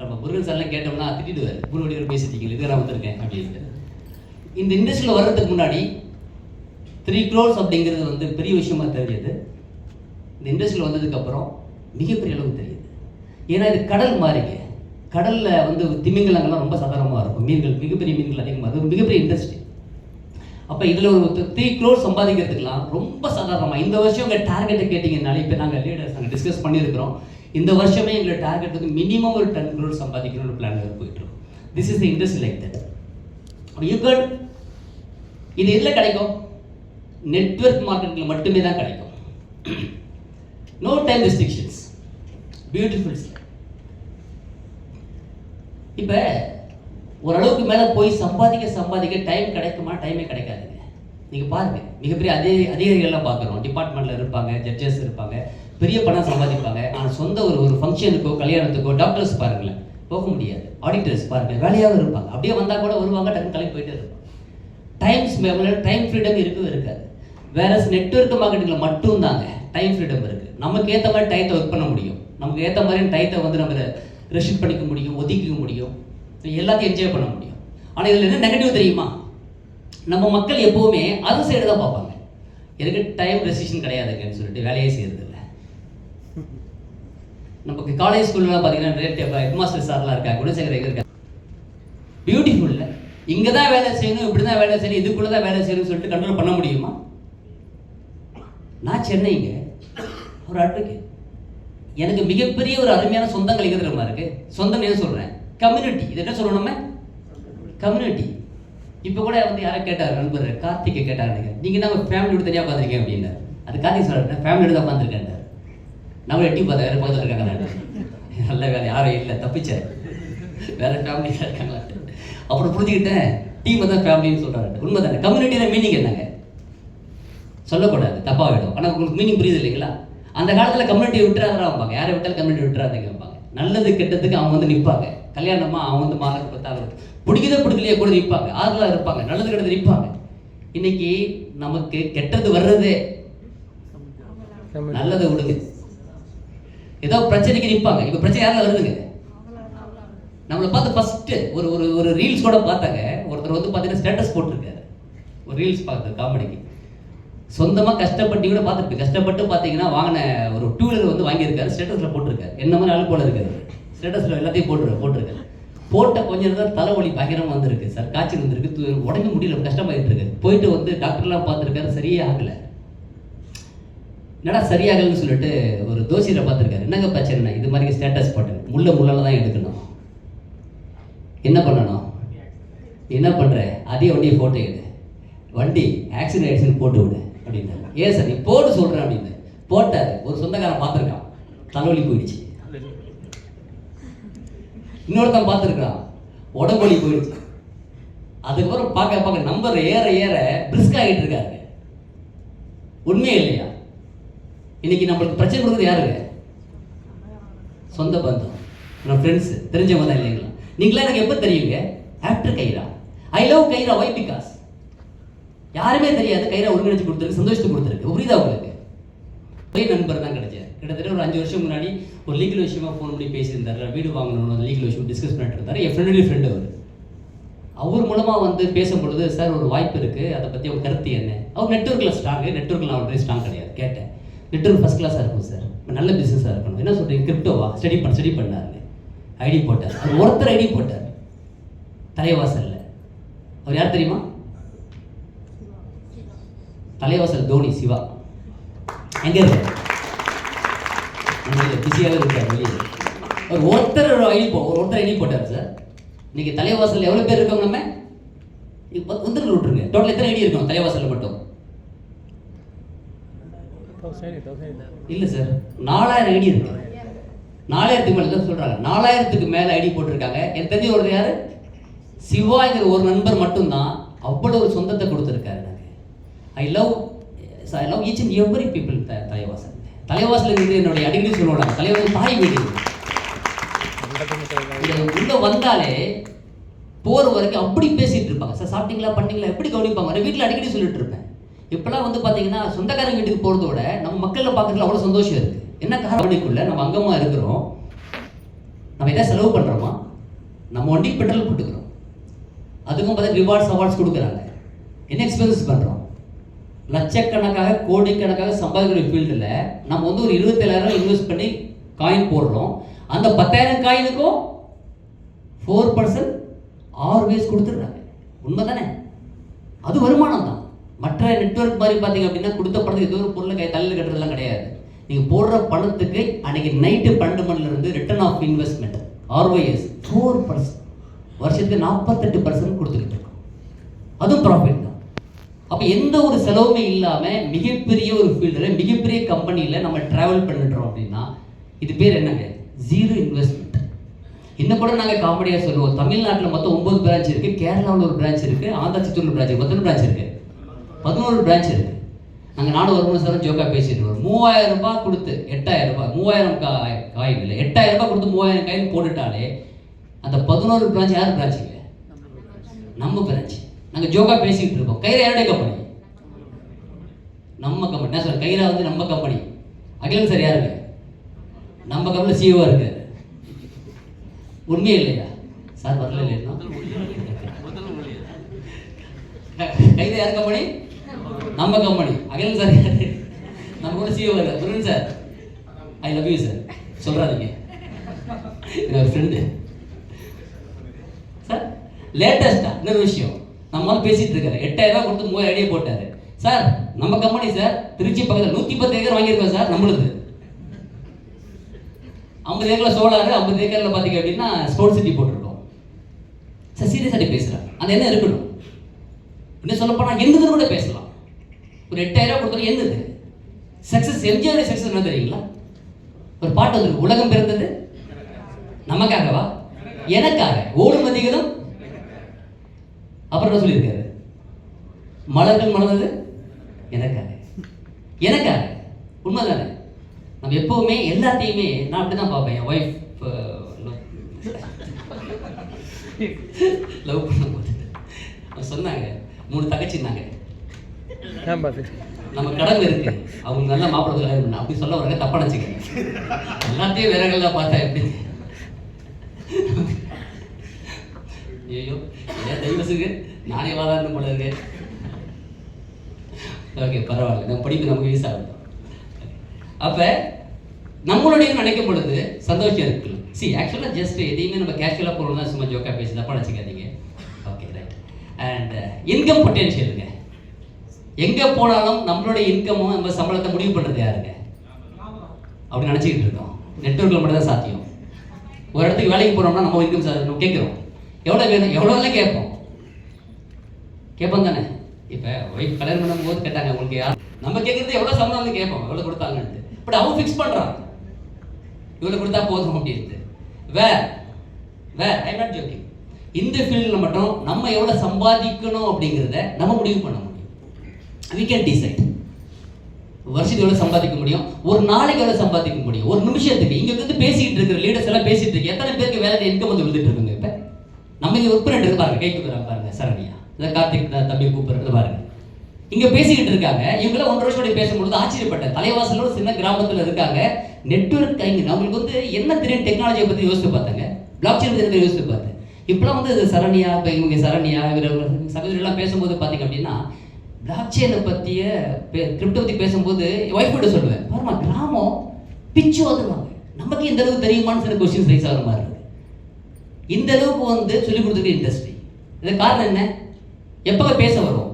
நம்ம முருகன் சார்லாம் கேட்டோம்னா திட்டிடுவார், 3 கோடி ரூபாய் பேசிட்டீங்க, இதுக்கு நான் வந்துருக்கேன் அப்படின்ட்டு. இந்த இண்டஸ்ட்ரியில் வர்றதுக்கு முன்னாடி 3 crores அப்படிங்கிறது வந்து பெரிய விஷயமா தெரிஞ்சது. இந்த இண்டஸ்ட்ரியில் வந்ததுக்கப்புறம் மிகப்பெரிய அளவுக்கு தெரியுது. ஏன்னா இது கடல் மாறிங்க, கடலில் வந்து திமிங்கலங்கள்லாம் ரொம்ப சாதாரணமாக இருக்கும், மீன்கள் மிகப்பெரிய மீன்கள் அதிகமாக இருக்கும், மிகப்பெரிய இண்டஸ்ட்ரி. அப்போ இதில் ஒரு 3 crores சம்பாதிக்கிறதுக்கெலாம் ரொம்ப சாதாரணமாக. இந்த வருஷம் உங்கள் டார்கெட்டை கேட்டிங்கனாலே, இப்போ நாங்கள் லீடர்ஸ் நாங்கள் டிஸ்கஸ் பண்ணியிருக்கிறோம், இந்த வருஷமே எங்களோட டார்கெட் வந்து மினிமம் ஒரு 10 crores சம்பாதிக்கணும்னு பிளான் போயிட்டுருக்கோம். This is the industry like that. You can இது எதில் கிடைக்கும்? நெட்வொர்க் மார்க்கெட்டில் மட்டுமே தான் கிடைக்கும். No time restrictions, beautiful. இப்போ ஓரளவுக்கு மேலே போய் சம்பாதிக்க டைம் கிடைக்குமா? டைமே கிடைக்காதுங்க. நீங்கள் பாருங்கள், மிகப்பெரிய அதிகாரிகள்லாம் பார்க்குறோம், டிபார்ட்மெண்ட்டில் இருப்பாங்க, ஜட்ஜஸ் இருப்பாங்க, பெரிய பணம் சம்பாதிப்பாங்க. ஆனால் சொந்த ஒரு ஃபங்க்ஷனுக்கோ கல்யாணத்துக்கோ டாக்டர்ஸ் பாருங்களேன் போக முடியாது, ஆடிட்டர்ஸ் பாருங்கள் வேலையாக இருப்பாங்க, அப்படியே வந்தால் கூட வருவாங்க, டக்குன்னு கிளம்பி போயிட்டே இருப்பாங்க. டைம் ஃப்ரீடம் இருக்கவே இருக்காது. வேற நெட்வொர்க் மார்க்கெட்டிங்கில் மட்டும்தாங்க டைம் ஃப்ரீடம் இருக்குது. நமக்கு ஏற்ற மாதிரி டைத்தை ஒர்க் பண்ண முடியும், நமக்கு ஏற்ற மாதிரி டைத்தை வந்து நம்ம ரெஸ்ட்ரிக்ட் பண்ணிக்க முடியும், ஒதுக்கிக்க முடியும், எல்லாத்தையும் என்ஜாய் பண்ண முடியும். ஆனால் இதில் என்ன நெகட்டிவ் தெரியுமா? நம்ம மக்கள் எப்போவுமே அது சைடு தான் பார்ப்பாங்க. எனக்கு டைம் ரெஸ்ட்ரிக்ஷன் கிடையாதுங்கன்னு சொல்லிட்டு வேலையே செய்யறது இல்லை. நமக்கு காலேஜ் ஸ்கூல்லாம் பார்த்தீங்கன்னா ஹெட் மாஸ்டர் சார்லாம் இருக்காங்க, குணசேகர் இருக்காங்க, பியூட்டிஃபுல்ல இங்கே தான் வேலை செய்யணும், இப்படி தான் வேலை செய்யணும், இதுக்குள்ளே தான் வேலை செய்யணும்னு சொல்லிட்டு கண்ட்ரோல் பண்ண முடியுமா? நான் சென்னைங்க ஒரு அட்வொகேட், எனக்கு மிகப்பெரிய ஒரு அருமையான சொந்தங்கள் எங்கே தெரியுமா இருக்கு? சொந்தம் என்ன சொல்கிறேன்? கம்யூனிட்டி. இது என்ன சொல்லணும்? நம்ம கம்யூனிட்டி. இப்போ கூட வந்து யாரை கேட்டார், நண்பர் கார்த்திகை கேட்டார், நீங்கள் தான் ஃபேமிலியோட தனியாக பார்த்துருக்கேன் அப்படின்னா, அது கார்த்திக் சொல்கிறேன் ஃபேமிலியோட தான் பார்த்துருக்கேன். நம்மளும் எட்டி பார்த்தா வேறு பார்த்துட்டு இருக்காங்க, நல்ல வேலை யாரும் இல்லை, தப்பிச்சேன், வேறு ஃபேமிலியாக இருக்காங்களா. அப்புறம் புரிஞ்சுக்கிட்டேன், டீம் தான் ஃபேமிலின்னு சொல்கிறாரு. உண்மை தானே? கம்யூனிட்டியில் மீனிங் என்னங்க? சொல்லக்கூடாது, தப்பாகிடும். ஆனால் உங்களுக்கு மீனிங் புரியுது இல்லைங்களா? அந்த காலத்தில் கம்யூனிட்டியை விட்டுறாங்க, யாரை விட்டாலும் கம்யூனிட்டி விட்டுறாதீங்க வைப்பாங்க. நல்லது கெட்டதுக்கு அவங்க வந்து நிற்பாங்க. கல்யாணமா அவங்க வந்து மாலை கொடுத்தாங்க, பிடிக்குதோ பிடிக்கலையே கூட நிற்பாங்க, ஆறுதலாக இருப்பாங்க, நல்லது கெட்டது நிற்பாங்க. இன்னைக்கு நமக்கு கெட்டது வர்றதே, நல்லதை விடுங்க, ஏதோ பிரச்சனைக்கு நிற்பாங்க. இப்போ பிரச்சனை யாரில் வருதுங்க? நம்மளை பார்த்து ஃபஸ்ட்டு ஒரு ரீல்ஸ் கூட பார்த்தாங்க, ஒருத்தர் வந்து பார்த்தீங்கன்னா ஸ்டேட்டஸ் போட்டிருக்காரு, ஒரு ரீல்ஸ் பார்க்குறது காமெடிக்கு. சொந்தமாக கஷ்டப்பட்டு கூட பார்த்துருக்கு, கஷ்டப்பட்டு பார்த்தீங்கன்னா வாங்கின ஒரு 2 வீலர் வந்து வாங்கியிருக்காரு, ஸ்டேட்டஸில் போட்டிருக்காரு. என்ன மாதிரி ஆள் போல இருக்காரு, ஸ்டேட்டஸில் எல்லாத்தையும் போட்டிருக்காரு. போட்ட கொஞ்ச நேரம் தலைவலி பயங்கரமாக வந்திருக்கு சார், காய்ச்சல் வந்திருக்கு, உடம்பு முடியல, கஷ்டமாயிட்டு இருக்கு. போயிட்டு வந்து டாக்டர்லாம் பார்த்துருக்காரு, சரியே ஆகலை. என்னடா சரியாகலன்னு சொல்லிட்டு ஒரு தோசியரை பார்த்துருக்காரு. என்னங்க பிரச்சனை? இது மாதிரி ஸ்டேட்டஸ் போட்டேன், முள்ளால் தான் எடுக்கணும், என்ன பண்ணணும், என்ன பண்ணுற, அதே வண்டியை ஃபோட்டோ எடு, வண்டி ஆக்சிடென்ட் ஆயிடுச்சுன்னு போட்டு விடு அப்படின்னாரு. ஏன் சார் நீ போட்டு சொல்கிறேன் அப்படின்னு போட்டார். ஒரு சொந்தக்காரன் பார்த்துருக்கான், தலைவலி போயிடுச்சு. இன்னொருத்தன் பார்த்துருக்கான், உடம்பொலி போயிடுச்சு. அதுக்கப்புறம் பார்க்க நம்பர் ஏற பிரிஸ்க் ஆகிட்டு இருக்காரு. உண்மையே இல்லையா? இன்னைக்கு நம்மளுக்கு பிரச்சனை கொடுக்குறது யாருங்க? சொந்த பந்தம், நம்ம ஃப்ரெண்ட்ஸு, தெரிஞ்சவங்க தான் இல்லைங்களா? நீங்களா எனக்கு எப்போ தெரியுங்க? After Kiara. I love Kiara. Why? Because யாருமே தெரியாது, கைரா ஒருங்கிணைச்சு கொடுத்துருக்கு, சந்தோஷத்தை கொடுத்துருக்கு. புரியுதா உங்களுக்கு? ஒரே நண்பர் தான் கிடைச்சார். கிட்டத்தட்ட ஒரு 5 வருஷம் முன்னாடி ஒரு லீகல் விஷயமா ஃபோன் பண்ணி பேசியிருந்தார், வீடு வாங்கணும், லீகல் விஷயம் டிஸ்கஸ் பண்ணிட்டு இருந்தார். என் ஃப்ரெண்டு அவர் மூலமாக வந்து பேசும்பொழுது, சார் ஒரு வாய்ப்பு இருக்குது, அதை பற்றி அவர் கருத்து என்ன? அவர் நெட்வொர்க்கில் ஸ்ட்ராங்கு, நெட்வொர்க்கில் அவருடைய ஸ்ட்ராங் கிடையாது. கேட்டேன், நெட்வொர்க் ஃபஸ்ட் கிளாஸாக இருக்கும் சார், நல்ல பிஸ்னஸாக இருக்கணும். என்ன சொல்கிறீங்க? கிரிப்டோவா? ஸ்டடி பண்ணாருங்க. ஐடி போட்டார், அவர் ஒருத்தர் ஐடி போட்டார் தலைவாசலில். அவர் யார் தெரியுமா? தலைவாசல் தோனி சிவா. எங்கே இருக்கார்? பிஸியாகவே இருக்கார் வெளியே. ஒரு ஒருத்தர் ஐடி போட்டார் சார். இன்னைக்கு தலைவாசல் எவ்வளோ பேர் இருக்கோம்? நம்ம வந்து விட்டுருங்க. டோட்டல் எத்தனை ஐடி இருக்கும் தலைவாசலில் மட்டும்? இல்லை சார், 4000 ஐடி இருக்கு. 4000க்கு மேலே தான் சொல்கிறாங்க. 4000க்கு மேலே ஐடி போட்டிருக்காங்க. என் தெரிஞ்ச ஒரு யார், சிவாங்கிற ஒரு நண்பர் மட்டும்தான் அவ்வளோ ஒரு சொந்தத்தை கொடுத்துருக்காரு. எனக்கு I love each and every people. தலைவாசல் இருந்து என்னுடைய அடிக்கடி சொல்லுவாங்க, தலைவாசல் தாய் வீடு. உள்ள வந்தாலே போகிற வரைக்கும் அப்படி பேசிகிட்டு இருப்பாங்க. சார் சாப்பிட்டீங்களா, பண்ணீங்களா, எப்படி கவனிப்பாங்க. நான் வீட்டில் அடிக்கடி சொல்லிட்டு இருப்பேன். இப்போலாம் வந்து பார்த்தீங்கன்னா சொந்தக்காரங்க வீட்டுக்கு போகிறத விட நம்ம மக்களில் பார்க்குறதுல அவ்வளோ சந்தோஷம் இருக்குது. என்ன காரணக்குள்ளே நம்ம அங்கமாக இருக்கிறோம், நம்ம எதாவது செலவு பண்ணுறோமா, நம்ம வண்டிக்கு பெட்ரோல் போட்டுக்கிறோம், அதுக்கும் பார்த்தா ரிவார்ட்ஸ் அவார்ட்ஸ் கொடுக்குறாங்க. என்ன எக்ஸ்பென்சஸ் பண்ணுறோம், லட்சக்கணக்காக கோடிக்கணக்காக சம்பாதிக்கிற ஃபீல்டில் நம்ம வந்து ஒரு 27,000 இன்வெஸ்ட் பண்ணி காயின் போடுறோம். அந்த 10,000 காயினுக்கும் 4% ஆர்வேஸ் கொடுத்துடுறாங்க. உண்மை தானே? அது வருமானம் தான். மற்ற நெட்வொர்க் மாதிரி பார்த்தீங்க அப்படின்னா கொடுத்த பணத்துக்கு ஏதோ ஒரு பொருளை தலையில் கட்டுறதுலாம் கிடையாது. நீங்கள் போடுற பணத்துக்கு அன்னைக்கு நைட்டு 12 மணிலேருந்து ரிட்டர்ன் ஆஃப் இன்வெஸ்ட்மெண்ட் ஆர்ஒய்எஸ் 4%, வருஷத்துக்கு 48% கொடுத்துக்கிட்டு இருக்கோம். அதுவும் ப்ராஃபிட் தான். அப்போ எந்த ஒரு செலவுமே இல்லாமல் மிகப்பெரிய ஒரு ஃபீல்டில் மிகப்பெரிய கம்பெனியில் நம்ம ட்ராவல் பண்ணிடுறோம் அப்படின்னா இது பேர் என்னங்க? Zero investment. இன்னும் கூட நாங்கள் காமெடியாக சொல்லுவோம், தமிழ்நாட்டில் மொத்தம் 9 பிரான்ச் இருக்குது, கேரளாவில் ஒரு பிரான்ச் இருக்குது, ஆந்திரா சித்தூரில் பிரான்ச் இருக்குது, 11 பிரான்ச் இருக்குது, 11 பிரான்ச் இருக்குது. நாங்கள் நானும் ஒரு சார் ஜோக்கா பேசிட்டு வரோம். 3000 ரூபாய் கொடுத்து 8000 ரூபாய், 3000 காயின் இல்லை, 8000 ரூபாய் கொடுத்து 3000 காயின் போட்டுட்டாலே அந்த 11 பிரான்ச் யார் பிரான்ச்சுங்க? நம்ம பிரான்ச். நாங்கள் ஜோக்கா பேசிக்கிட்டு இருக்கோம். கைரா யாருடைய கம்பெனி? நம்ம கம்பெனி. என்ன சார், கைரா வந்து நம்ம கம்பெனி. அகிலன் சார் யாருங்க? நம்ம கம்பெனியில் சிஓ இருக்கு. உண்மையே இல்லையா சார்? வரல இல்லையா? கைரா யார் கம்பெனி? நம்ம கம்பெனி. அகிலன் சார் யாரு? நம்ம கூட சிஓ இல்லை. Murugan sir, I love you sir சொல்றாதீங்க, என்னோட ஃப்ரெண்டு சார். லேட்டஸ்டா இன்னொரு விஷயம், நம்ம பேசிட்டு இருக்காரு. 8000 ரூபாய் கொடுத்து 3000 ஐடியா போட்டாரு சார். நம்ம கம்பெனி சார், திருச்சி பக்கத்தில் 110 ஏக்கர் வாங்கியிருக்கோம் சார். நம்மளுது 50 ஏக்கரில் சோலார், 50 ஏக்கரில் பார்த்தீங்க அப்படின்னா ஸ்போர்ட்ஸ் சிட்டி போட்டிருக்கோம் சார். சீரியஸாக பேசுகிறேன். அந்த என்ன இருக்கணும் இன்னும் சொல்லப்போனால் என்னது கூட பேசலாம். ஒரு 8000 ரூபாய் கொடுத்தா என்னது சக்ஸஸ்? எம்ஜிஆர் சக்ஸஸ் என்ன தெரியுங்களா? ஒரு பாட்டு வந்துருக்கு, உலகம் பிறந்தது நமக்காகவா, எனக்காக, ஓடும் நதிகளும். அப்புறம் என்ன சொல்லியிருக்காரு? மலர்கள் மலர்ந்தது எனக்காக, எனக்காக. உண்மைதானே? நம்ம எப்பவுமே எல்லாத்தையுமே நான் அப்படி தான் பார்ப்பேன். என் ஒய்ஃப் லவ் பண்ணும்போது சொன்னாங்க, 3 தங்கச்சின்னாங்க, நம்ம கடமை இருக்கு, அவங்க நல்லா மாப்பிள்ளை கல்யாணம் பண்ண அப்படி சொல்ல வராங்க. தப்பா நினச்சிக்க, எல்லாத்தையும் விரகள்லாம் பார்த்தா எப்படி? ஐயோ ஏன் டைவர்ஸுக்கு நானே வாதாடணும் போல இருக்கு. ஓகே பரவாயில்ல, நம்ம படிப்பு நமக்கு யூஸ் ஆகும். அப்போ நம்மளுடைய நினைக்கும் பொழுது சந்தோஷம் இருக்குல்ல. சி ஆக்சுவலாக ஜஸ்ட் எதையுமே நம்ம கேஷுவலாக போகணும் தான், சும்மா ஜோக்காக பேசி தப்பா நினச்சிக்காதீங்க. Okay right. அண்ட் இன்கம் பொட்டென்ஷியலுங்க, எங்கே போனாலும் நம்மளுடைய இன்கமும் நம்ம சம்பளத்தை முடிவு பண்ணுறது யாருங்க? அப்படி நினச்சிக்கிட்டு இருக்கோம். நெட்வொர்க்கில் மட்டும் தான் சாத்தியம். ஒரு இடத்துக்கு வேலைக்கு போகிறோம்னா நம்ம இன்கம் நம்ம கேட்குறோம், எவ்வளோ வேணும், எவ்வளோலாம் கேட்போம் தானே? இப்போ ஒய்ஃப் கல்யாணம் பண்ணும்போது கேட்டாங்க, உங்களுக்கு யார்? நம்ம கேட்குறது எவ்வளோ சம்பளம்னு கேட்போம், எவ்வளோ கொடுத்தாங்கன்ட்டு. பட் அவங்க ஃபிக்ஸ் பண்ணுறாங்க, இவ்வளோ கொடுத்தா போதும் அப்படின்ட்டு. I not jogging. இந்த ஃபீல்டில் மட்டும் நம்ம எவ்வளோ சம்பாதிக்கணும் அப்படிங்கிறத நம்ம முடிவு பண்ண முடியும். we can decide. வருஷத்துக்கு எவ்வளோ சம்பாதிக்க முடியும், ஒரு நாளைக்கு எவ்வளோ சம்பாதிக்க முடியும், ஒரு நிமிஷத்துக்கு. இங்கே வந்து பேசிக்கிட்டு இருக்கிற லீடர்ஸ் எல்லாம் பேசிட்டு இருக்கு, எத்தனை பேருக்கு வேலை இன்கம் வந்து விழுந்துட்டு இருக்குங்க? இப்போ நம்ம இங்கே ஒர்க் பண்ணிட்டு பாருங்க, கைக்கு வராங்க பாருங்க, சரணியா இல்லை கார்த்திக் தம்பி கூப்பிடுறது பாருங்க, இங்கே பேசிக்கிட்டு இருக்காங்க. இவங்களாம் 1.5 வருஷம் பேசும்பொழுது ஆச்சரியப்பட்டேன். தலைவாசலோட சின்ன கிராமத்தில் இருக்காங்க, நெட்வொர்க் கைங்க. நம்மளுக்கு வந்து என்ன தெரியும் டெக்னாலஜியை பற்றி யோசித்து பார்த்தாங்க, பிளாக் செயின் பற்றி யோசித்து பார்த்தேன். இப்போலாம் வந்து சரணியா, இப்போ இவங்க சரணியா சகோதரிலாம் பேசும்போது பார்த்தீங்க அப்படின்னா பிளாக் செயினை பற்றிய கிரிப்டோ பற்றி பேசும்போது ஒய்ஃப் கிட்ட சொல்லுவேன், பாருமா கிராமம் பிச்சு வந்துடுவாங்க, நமக்கு இந்த அளவுக்கு தெரியுமான்னு சில கொஸ்டின்ஸ் ரைஸ் ஆகிற மாதிரி இருக்கு. இந்த அளவுக்கு வந்து சொல்லிக் கொடுத்துருக்க இண்டஸ்ட்ரி. இது காரணம் என்ன? எப்போ பேச வரும்?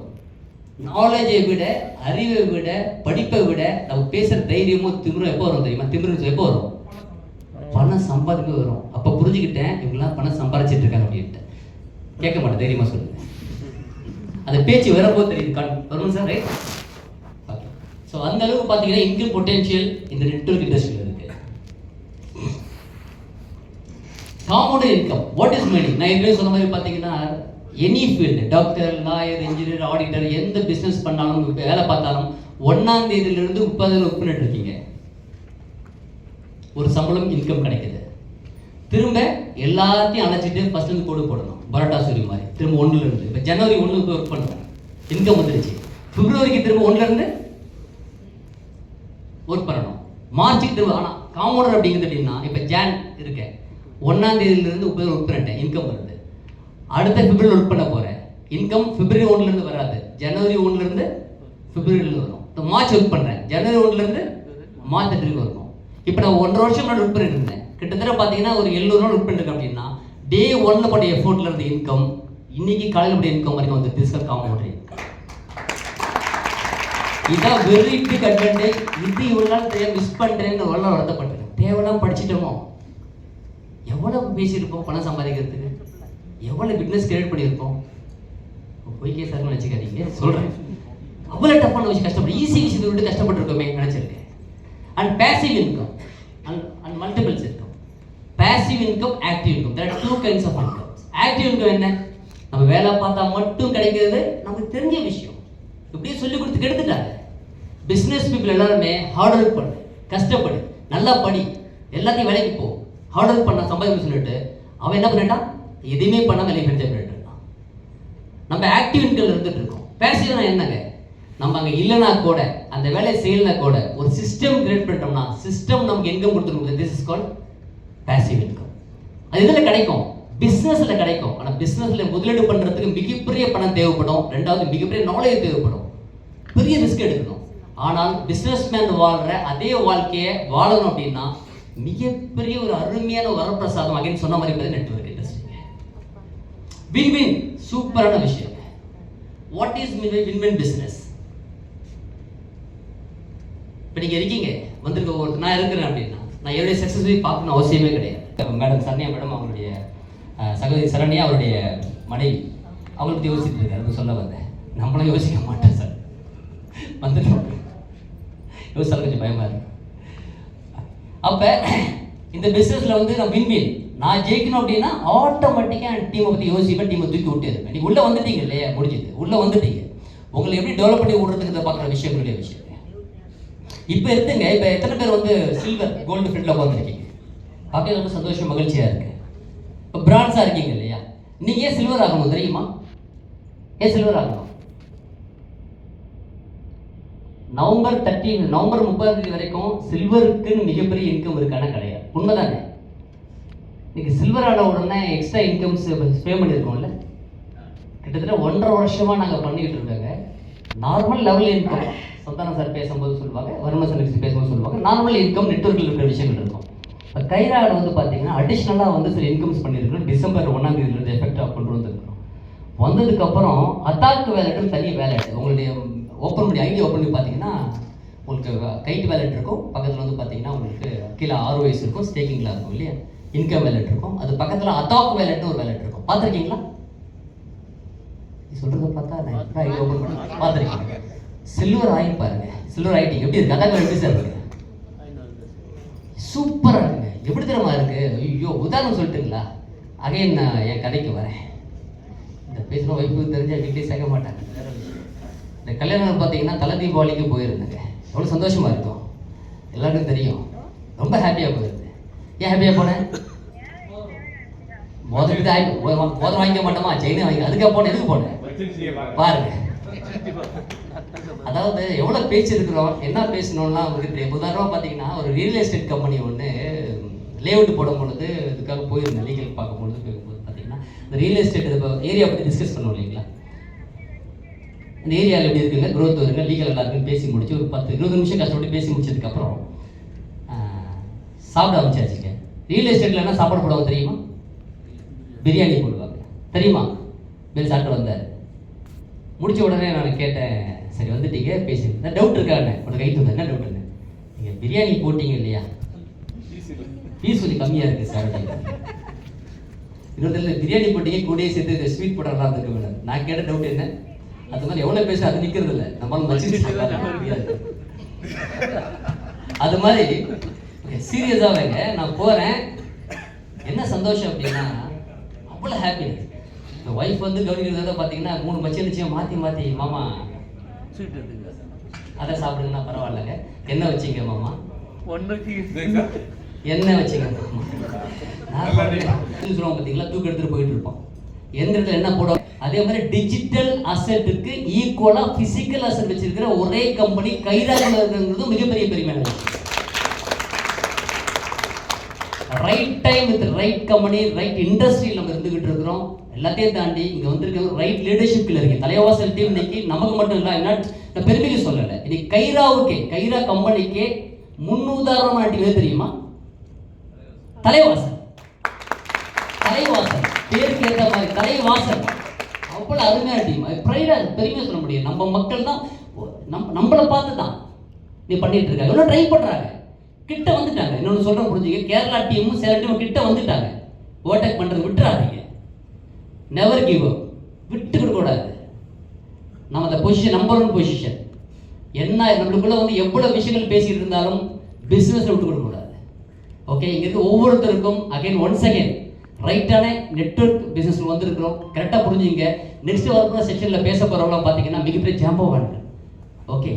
நாலேஜை விட, அறிவை விட, படிப்பை விட நம்ம பேசுகிற தைரியமும் திமிரும் எப்போ வரும் தெரியுமா? திமிரு எப்போ வரும்? பணம் சம்பாதிக்க வரும். அப்போ புரிஞ்சுக்கிட்டேன் இவங்கெல்லாம் பணம் சம்பாதிச்சிட்டு இருக்காங்க அப்படின்ட்டு. கேட்க மாட்டேன், தைரியமாக சொல்லுங்க. அந்த பேச்சு வரப்போ தெரியுது. வருமா சார்? ரைட். ஸோ அந்த அளவுக்கு பார்த்தீங்கன்னா இன்கம் பொட்டென்ஷியல் இந்த நெட்வொர்க் இண்டஸ்ட்ரியில் இருக்கு. Compounded income what is meaning? நான் ஏற்கனவே சொன்ன மாதிரி பார்த்தீங்கன்னா any field, doctor, lawyer, engineer, auditor, எந்த பிஸ்னஸ் பண்ணாலும் வேலை பார்த்தாலும் 1ஆம் தேதியிலிருந்து 30 ஒர்க் பண்ணிட்டு இருக்கீங்க. ஒரு சம்பளம் இன்கம் கிடைக்குது. திரும்ப எல்லாத்தையும் அழைச்சிட்டு ஃபர்ஸ்ட்லேருந்து கோடு போடணும். பரோட்டா சூரி மாதிரி திரும்ப 1லேருந்து. இப்போ ஜனவரி 1 ஒர்க் பண்ணுறேன், இன்கம் வந்துருச்சு. பிப்ரவரிக்கு திரும்ப 1லேருந்து ஒர்க் பண்ணணும். மார்ச்சுக்கு திரும்ப. ஆனால் காம்பவுண்டர் அப்படிங்கிறது எப்படின்னா இப்போ ஜான் இருக்கேன், 1ஆம் தேதியிலிருந்து 30 ஒர்க் பண்ணிட்டேன், இன்கம் வருது. அடுத்த பிப்ரவரி ஒர்க் பண்ண போகிறேன், இன்கம் பிப்ரவரி 1லேருந்து வராது, ஜனவரி 1லேருந்து பிப்ரவரியிலேருந்து வரும். இப்போ மார்ச் ஒர்க் பண்ணுறேன், ஜனவரி 1லேருந்து மார்ச் 30 வரும். இப்போ நான் 1.5 வருஷம் முன்னாடி ஒர்க் பண்ணிட்டு இருந்தேன். கிட்டத்தட்ட பார்த்தீங்கன்னா ஒரு 700 நாள் ஒர்க் பண்ணிருக்கேன். அப்படின்னா டே 1 பட்ட எஃபோர்ட்ல இருந்த இன்கம் இன்னைக்கு காலையில் பட்ட இன்கம் வரைக்கும் வந்து டிஸ்கஸ் காம்பவுண்டர் இன்கம். இதான் வெரி பிக் அட்வான்டேஜ். இது இவ்வளோ நாள் தெரியாம மிஸ் பண்ணுறேன்னு எவ்வளோ வருத்தப்பட்டேன். தேவையெல்லாம் படிச்சுட்டோமோ, எவ்வளோ பேசியிருப்போம் பணம் சம்பாதிக்கிறதுக்கு, எவ்வளோ பிஸ்னஸ் கிரியேட் பண்ணியிருப்போம். பொய்க்கே சார்னு வச்சுக்காதீங்க, சொல்கிறேன். அவ்வளோ டஃப்பான விஷயம் கஷ்டப்பட்டு ஈஸி விஷயத்தை விட்டு கஷ்டப்பட்டுருக்கோமே நினச்சிருக்கேன். And passive income and multiples income. Passive income, active income. There are 2 kinds of income. Active income என்ன? நம்ம வேலை பார்த்தா மட்டும் கிடைக்கிறது நமக்கு தெரிஞ்ச விஷயம். இப்படியே சொல்லி கொடுத்து கெடுத்துட்டாங்க. பிஸ்னஸ் பீப்புள் எல்லாருமே ஹார்ட் ஒர்க் பண்ணு, கஷ்டப்படு, நல்லா படி, எல்லாத்தையும் வேலைக்கு போ, ஹார்ட் ஒர்க் பண்ண சம்பாதிக்க சொல்லிட்டு அவன் என்ன பண்ணிட்டான்? எதுவுமே பண்ணாமல் லைஃப் என்ஜாய் பண்ணிட்டு இருக்கான். நம்ம ஆக்டிவ் இன்கம் இருந்துட்டு இருக்கோம். பேசிவ்னா என்னங்க? நம்ம அங்கே இல்லைனா கூட, அந்த வேலையை செய்யலைனா கூட ஒரு சிஸ்டம் கிரியேட் பண்ணிட்டோம்னா சிஸ்டம் நமக்கு இன்கம் கொடுத்துருக்குது. This is called passive income. அது இதில் கிடைக்கும், பிஸ்னஸில் கிடைக்கும். ஆனால் பிஸ்னஸில் முதலீடு பண்ணுறதுக்கு மிகப்பெரிய பணம் தேவைப்படும். ரெண்டாவது மிகப்பெரிய நாலேஜ் தேவைப்படும், பெரிய ரிஸ்க் எடுக்கணும். ஆனால் பிஸ்னஸ்மேன் வாழ்கிற அதே வாழ்க்கையை வாழணும் அப்படின்னா மிகப்பெரிய ஒரு அருமையான வரப்பிரசாதம். அகைன் சொன்ன மாதிரி நெட்வொர்க் இண்டஸ்ட்ரி வின்-வின், சூப்பரான விஷயம். What is win-win business? இப்போ நீங்கள் இருக்கீங்க, வந்திருக்க ஒருத்தர், நான் இருக்கிறேன் அப்படின்னா நான் என்னுடைய சக்ஸஸ்ஃபுல்லி பார்க்கணும் அவசியமே கிடையாது. மேடம் சரண்யா மேடம், அவங்களுடைய சகோதரி சரண்யா, அவருடைய மனைவி, அவங்களுக்கு யோசிச்சுட்டு இருக்காரு. அது சொல்ல வந்தேன். நம்மளும் யோசிக்க மாட்டேன் சார், வந்துட்டோம். யோசிச்சாலும் கொஞ்சம் பயமாக இருக்கு. அப்போ இந்த பிஸ்னஸில் வந்து நான் வின்-வின், நான் ஜெயிக்கணும் அப்படின்னா ஆட்டோமேட்டிக்காக என் டீமை பற்றி யோசிப்பேன், டீமை தூக்கி விட்டு இருப்பேன். நீங்கள் உள்ளே வந்துட்டீங்க இல்லையா, முடிஞ்சது, உள்ளே வந்துட்டீங்க. உங்களை எப்படி டெவலப் பண்ணி விடுறதுக்கு பார்க்குற விஷயங்களுடைய விஷயம். இப்போ எடுத்துங்க, இப்போ எத்தனை பேர் வந்து சில்வர் கோல்டு ஃப்ரெண்டில் உட்காந்துருக்கீங்க? பார்க்க ரொம்ப சந்தோஷம், மகிழ்ச்சியாக இருக்குது. இப்போ பிரான்ஸாக இருக்கீங்க இல்லையா, நீங்கள் ஏன் சில்வர் ஆகணும் தெரியுமா? ஏன் சில்வர் ஆகணும்? நவம்பர் 30 வரைக்கும் சில்வருக்கு மிகப்பெரிய இன்கம் இருக்கான கிடையாது. உண்மைதானே? இன்னைக்கு சில்வர் ஆன உடனே எக்ஸ்ட்ரா இன்கம்ஸ் பே பண்ணியிருக்கோம்ல. கிட்டத்தட்ட 1.5 வருஷமா நாங்கள் பண்ணிக்கிட்டு இருக்கோங்க. Normal level income Santhanam sir பேசும்போது சொல்லுவாங்க, வருண் சார் பேசும்போது சொல்லுவாங்க, நார்மல் இன்கம் நெட்வொர்க்கில் இருக்கிற விஷயங்கள் இருக்கும். இப்போ கைராவில் வந்து பார்த்தீங்கன்னா அடிஷ்னலாக வந்து சில இன்கம்ஸ் பண்ணியிருக்கோம். டிசம்பர் 1ஆம் தேதியிலிருந்து எஃபெக்டாக கொண்டு வந்திருக்கிறோம். வந்ததுக்கப்புறம் அத்தாக்கு வேலெட்டும் தனி வேலெட். உங்களுடைய ஓப்பன் பண்ணி ஐடி ஓப்பன் பண்ணி பார்த்தீங்கன்னா உங்களுக்கு கைட்டு வேலெட் இருக்கும். பக்கத்தில் வந்து பார்த்தீங்கன்னா உங்களுக்கு கீழே ROIs இருக்கும், ஸ்டேக்கிங்கில் இருக்கும் இல்லையா, இன்கம் வேலெட் இருக்கும். அது பக்கத்தில் அத்தாக்கு வேலெட்னு ஒரு வேலெட் இருக்கும். பார்த்துருக்கீங்களா? சொல்கிறத பார்த்தா நான் ஐடி ஓப்பன் பண்ணி பார்த்துருக்கீங்க. சில்வர் ஆகி பாருங்க, சில்வர் ஆகிட்டீங்க. எப்படி இருக்கு? அதான் எப்படி சார் இருக்கு? சூப்பராக இருக்குங்க. எப்படி தெரியுமா இருக்கு? ஐயோ, உதாரணம் சொல்லிட்டுங்களா? அகைன் நான் என் கதைக்கு வரேன். இந்த பேசுகிற ஒய்ஃபுக்கு தெரிஞ்சால் வீட்லேயே சேர்க்க மாட்டாங்க. இந்த கல்யாணம் பார்த்தீங்கன்னா தலை தீபாவளிக்கு போயிருந்தேங்க. எவ்வளோ சந்தோஷமாக இருக்கும், எல்லாருக்கும் தெரியும். ரொம்ப ஹாப்பியாக போயிருந்தேன். ஏன் ஹாப்பியாக போனேன்? மோதிரம் வாங்கிக்க மாட்டோமா, செயின் வாங்கி, அதுக்காக போனேன். எதுக்கு போனேன் பாருங்க. அதாவது எவ்வளோ பேச்சு இருக்கிறோம், என்ன பேசணும்லாம் உங்களுக்கு தெரியும். உதாரணமாக பார்த்தீங்கன்னா ஒரு ரியல் எஸ்டேட் கம்பெனி ஒன்று லேஅவுட் போடும் பொழுது இதுக்காக போயிருந்தேன். லீகல் பார்க்கும்பொழுது பார்த்தீங்கன்னா இந்த ரியல் எஸ்டேட் ஏரியா பற்றி டிஸ்கஸ் பண்ணுவோம் இல்லைங்களா. இந்த ஏரியாவில் எப்படி இருக்குங்க, க்ரோத் வருங்க, லீகல் நல்லா இருக்குன்னு பேசி முடிச்சு ஒரு 10-20 நிமிஷம் கஷ்டப்பட்டு பேசி முடிச்சதுக்கப்புறம் சாப்பிட ஆரம்பிச்சாச்சுங்க. ரியல் எஸ்டேட்டில் என்ன சாப்பாடு போடுவாங்க தெரியுமா? பிரியாணி போடுவாங்க தெரியுமா? பில் சாப்பிட்டு வந்தார். முடிச்ச உடனே நான் கேட்டேன், சரி வந்துட்டீங்க பேசிட்டு டவுட் இருக்காண்ணே, உனக்கு கைட்டு வந்தேன், என்ன டவுட்டுன்னு? நீங்கள் பிரியாணி போட்டிங்க இல்லையா, ஃபீஸ் கொஞ்சம் கம்மியாக இருக்குது சார் அப்படின்னு. இன்னொரு பிரியாணி போட்டிங்க கூடயே சேர்த்து ஸ்வீட் போடுறதா இருந்துருக்கு மேடம். நான் கேட்ட டவுட் என்ன, அது மாதிரி எவ்வளவு பேச அது நிக்கிறது இல்லை, நம்மளால மச்சிட்டு அது மாதிரி சீரியஸாவேங்க நான் போறேன். என்ன சந்தோஷம் அப்படின்னா அவ்வளோ ஹாப்பினஸ். இந்த ஒய்ஃப் வந்து கவனிக்கிறத பார்த்தீங்கன்னா 3 மச்சி நிச்சயம் மாற்றி மாமா ஸ்வீட் எடுத்துங்க. அதை சாப்பிடுங்கன்னா பரவாயில்லைங்க, என்ன வச்சிங்க மாமா, ஒன்றுக்கு என்ன வச்சிங்க மாமா. நான் சொல்லுவோம் பார்த்தீங்களா, தூக்கி எடுத்துட்டு போயிட்டு இருப்போம். எந்த இடத்துல என்ன போடும். அதே மாதிரி டிஜிட்டல் அசெட்டுக்கு ஈக்குவலா பிசிக்கல் அசெட் வச்சிருக்கிற ஒரே கம்பெனி கைராக இருக்கிறது மிகப்பெரிய பெருமையான. Right time with right company right இண்டஸ்ட்ரியில் நம்ம இருந்துகிட்டு இருக்கிறோம். எல்லாத்தையும் தாண்டி இங்க வந்திருக்க ரைட் லீடர்ஷிப்ல இருக்கு. தலைவாசல் டீம் இன்னைக்கு நமக்கு மட்டும் இல்லை, என்ன பெருமைக்கு சொல்லலை, இன்னைக்கு கைரா கம்பெனிக்கே முன்னுதாரணமான டீம் தெரியுமா? தலைவாசல் பேருக்கு ஏற்ற மாதிரி தலைவாசல் அவ்வளவு அருமையான டீம். ப்ரைடா பெருமையா சொல்ல முடியும். நம்ம மக்கள் தான் நம்மளை பார்த்து தான் நீ பண்ணிட்டு இருக்காங்க. எவ்வளோ ட்ரை பண்றாங்க, கிட்ட வந்துட்டாங்க. இன்னொன்று சொல்றேன் புரிஞ்சுங்க, கேரளா டீமும் சேலம் டீமும் கிட்ட வந்துட்டாங்க. ஓவர்டேக் பண்றது விட்டுறாதீங்க, நெவர் கிவ் அப், விட்டு கொடுக்க கூடாது. நம்ம அந்த பொசிஷன் நம்பர் 1 பொசிஷன். என்ன நம்மளுக்குள்ள வந்து எவ்வளவு விஷயங்கள் பேசிட்டு இருந்தாலும் பிசினஸ்ல விட்டு கொடுக்க கூடாது. ஓகே, இங்க இருந்து ஒவ்வொருத்தருக்கும் அகைன் ஒன்ஸ் அகைன் ரைட்டான நெட்வொர்க் பிசினஸ்ல வந்திருக்கிறோம். கரெக்டாக புரிஞ்சுங்க. நெக்ஸ்ட் வரப்போற செஷன்ல பேச போறவங்களாம் பார்த்தீங்கன்னா மிகப்பெரிய ஜாம்பவான்கள். ஓகே,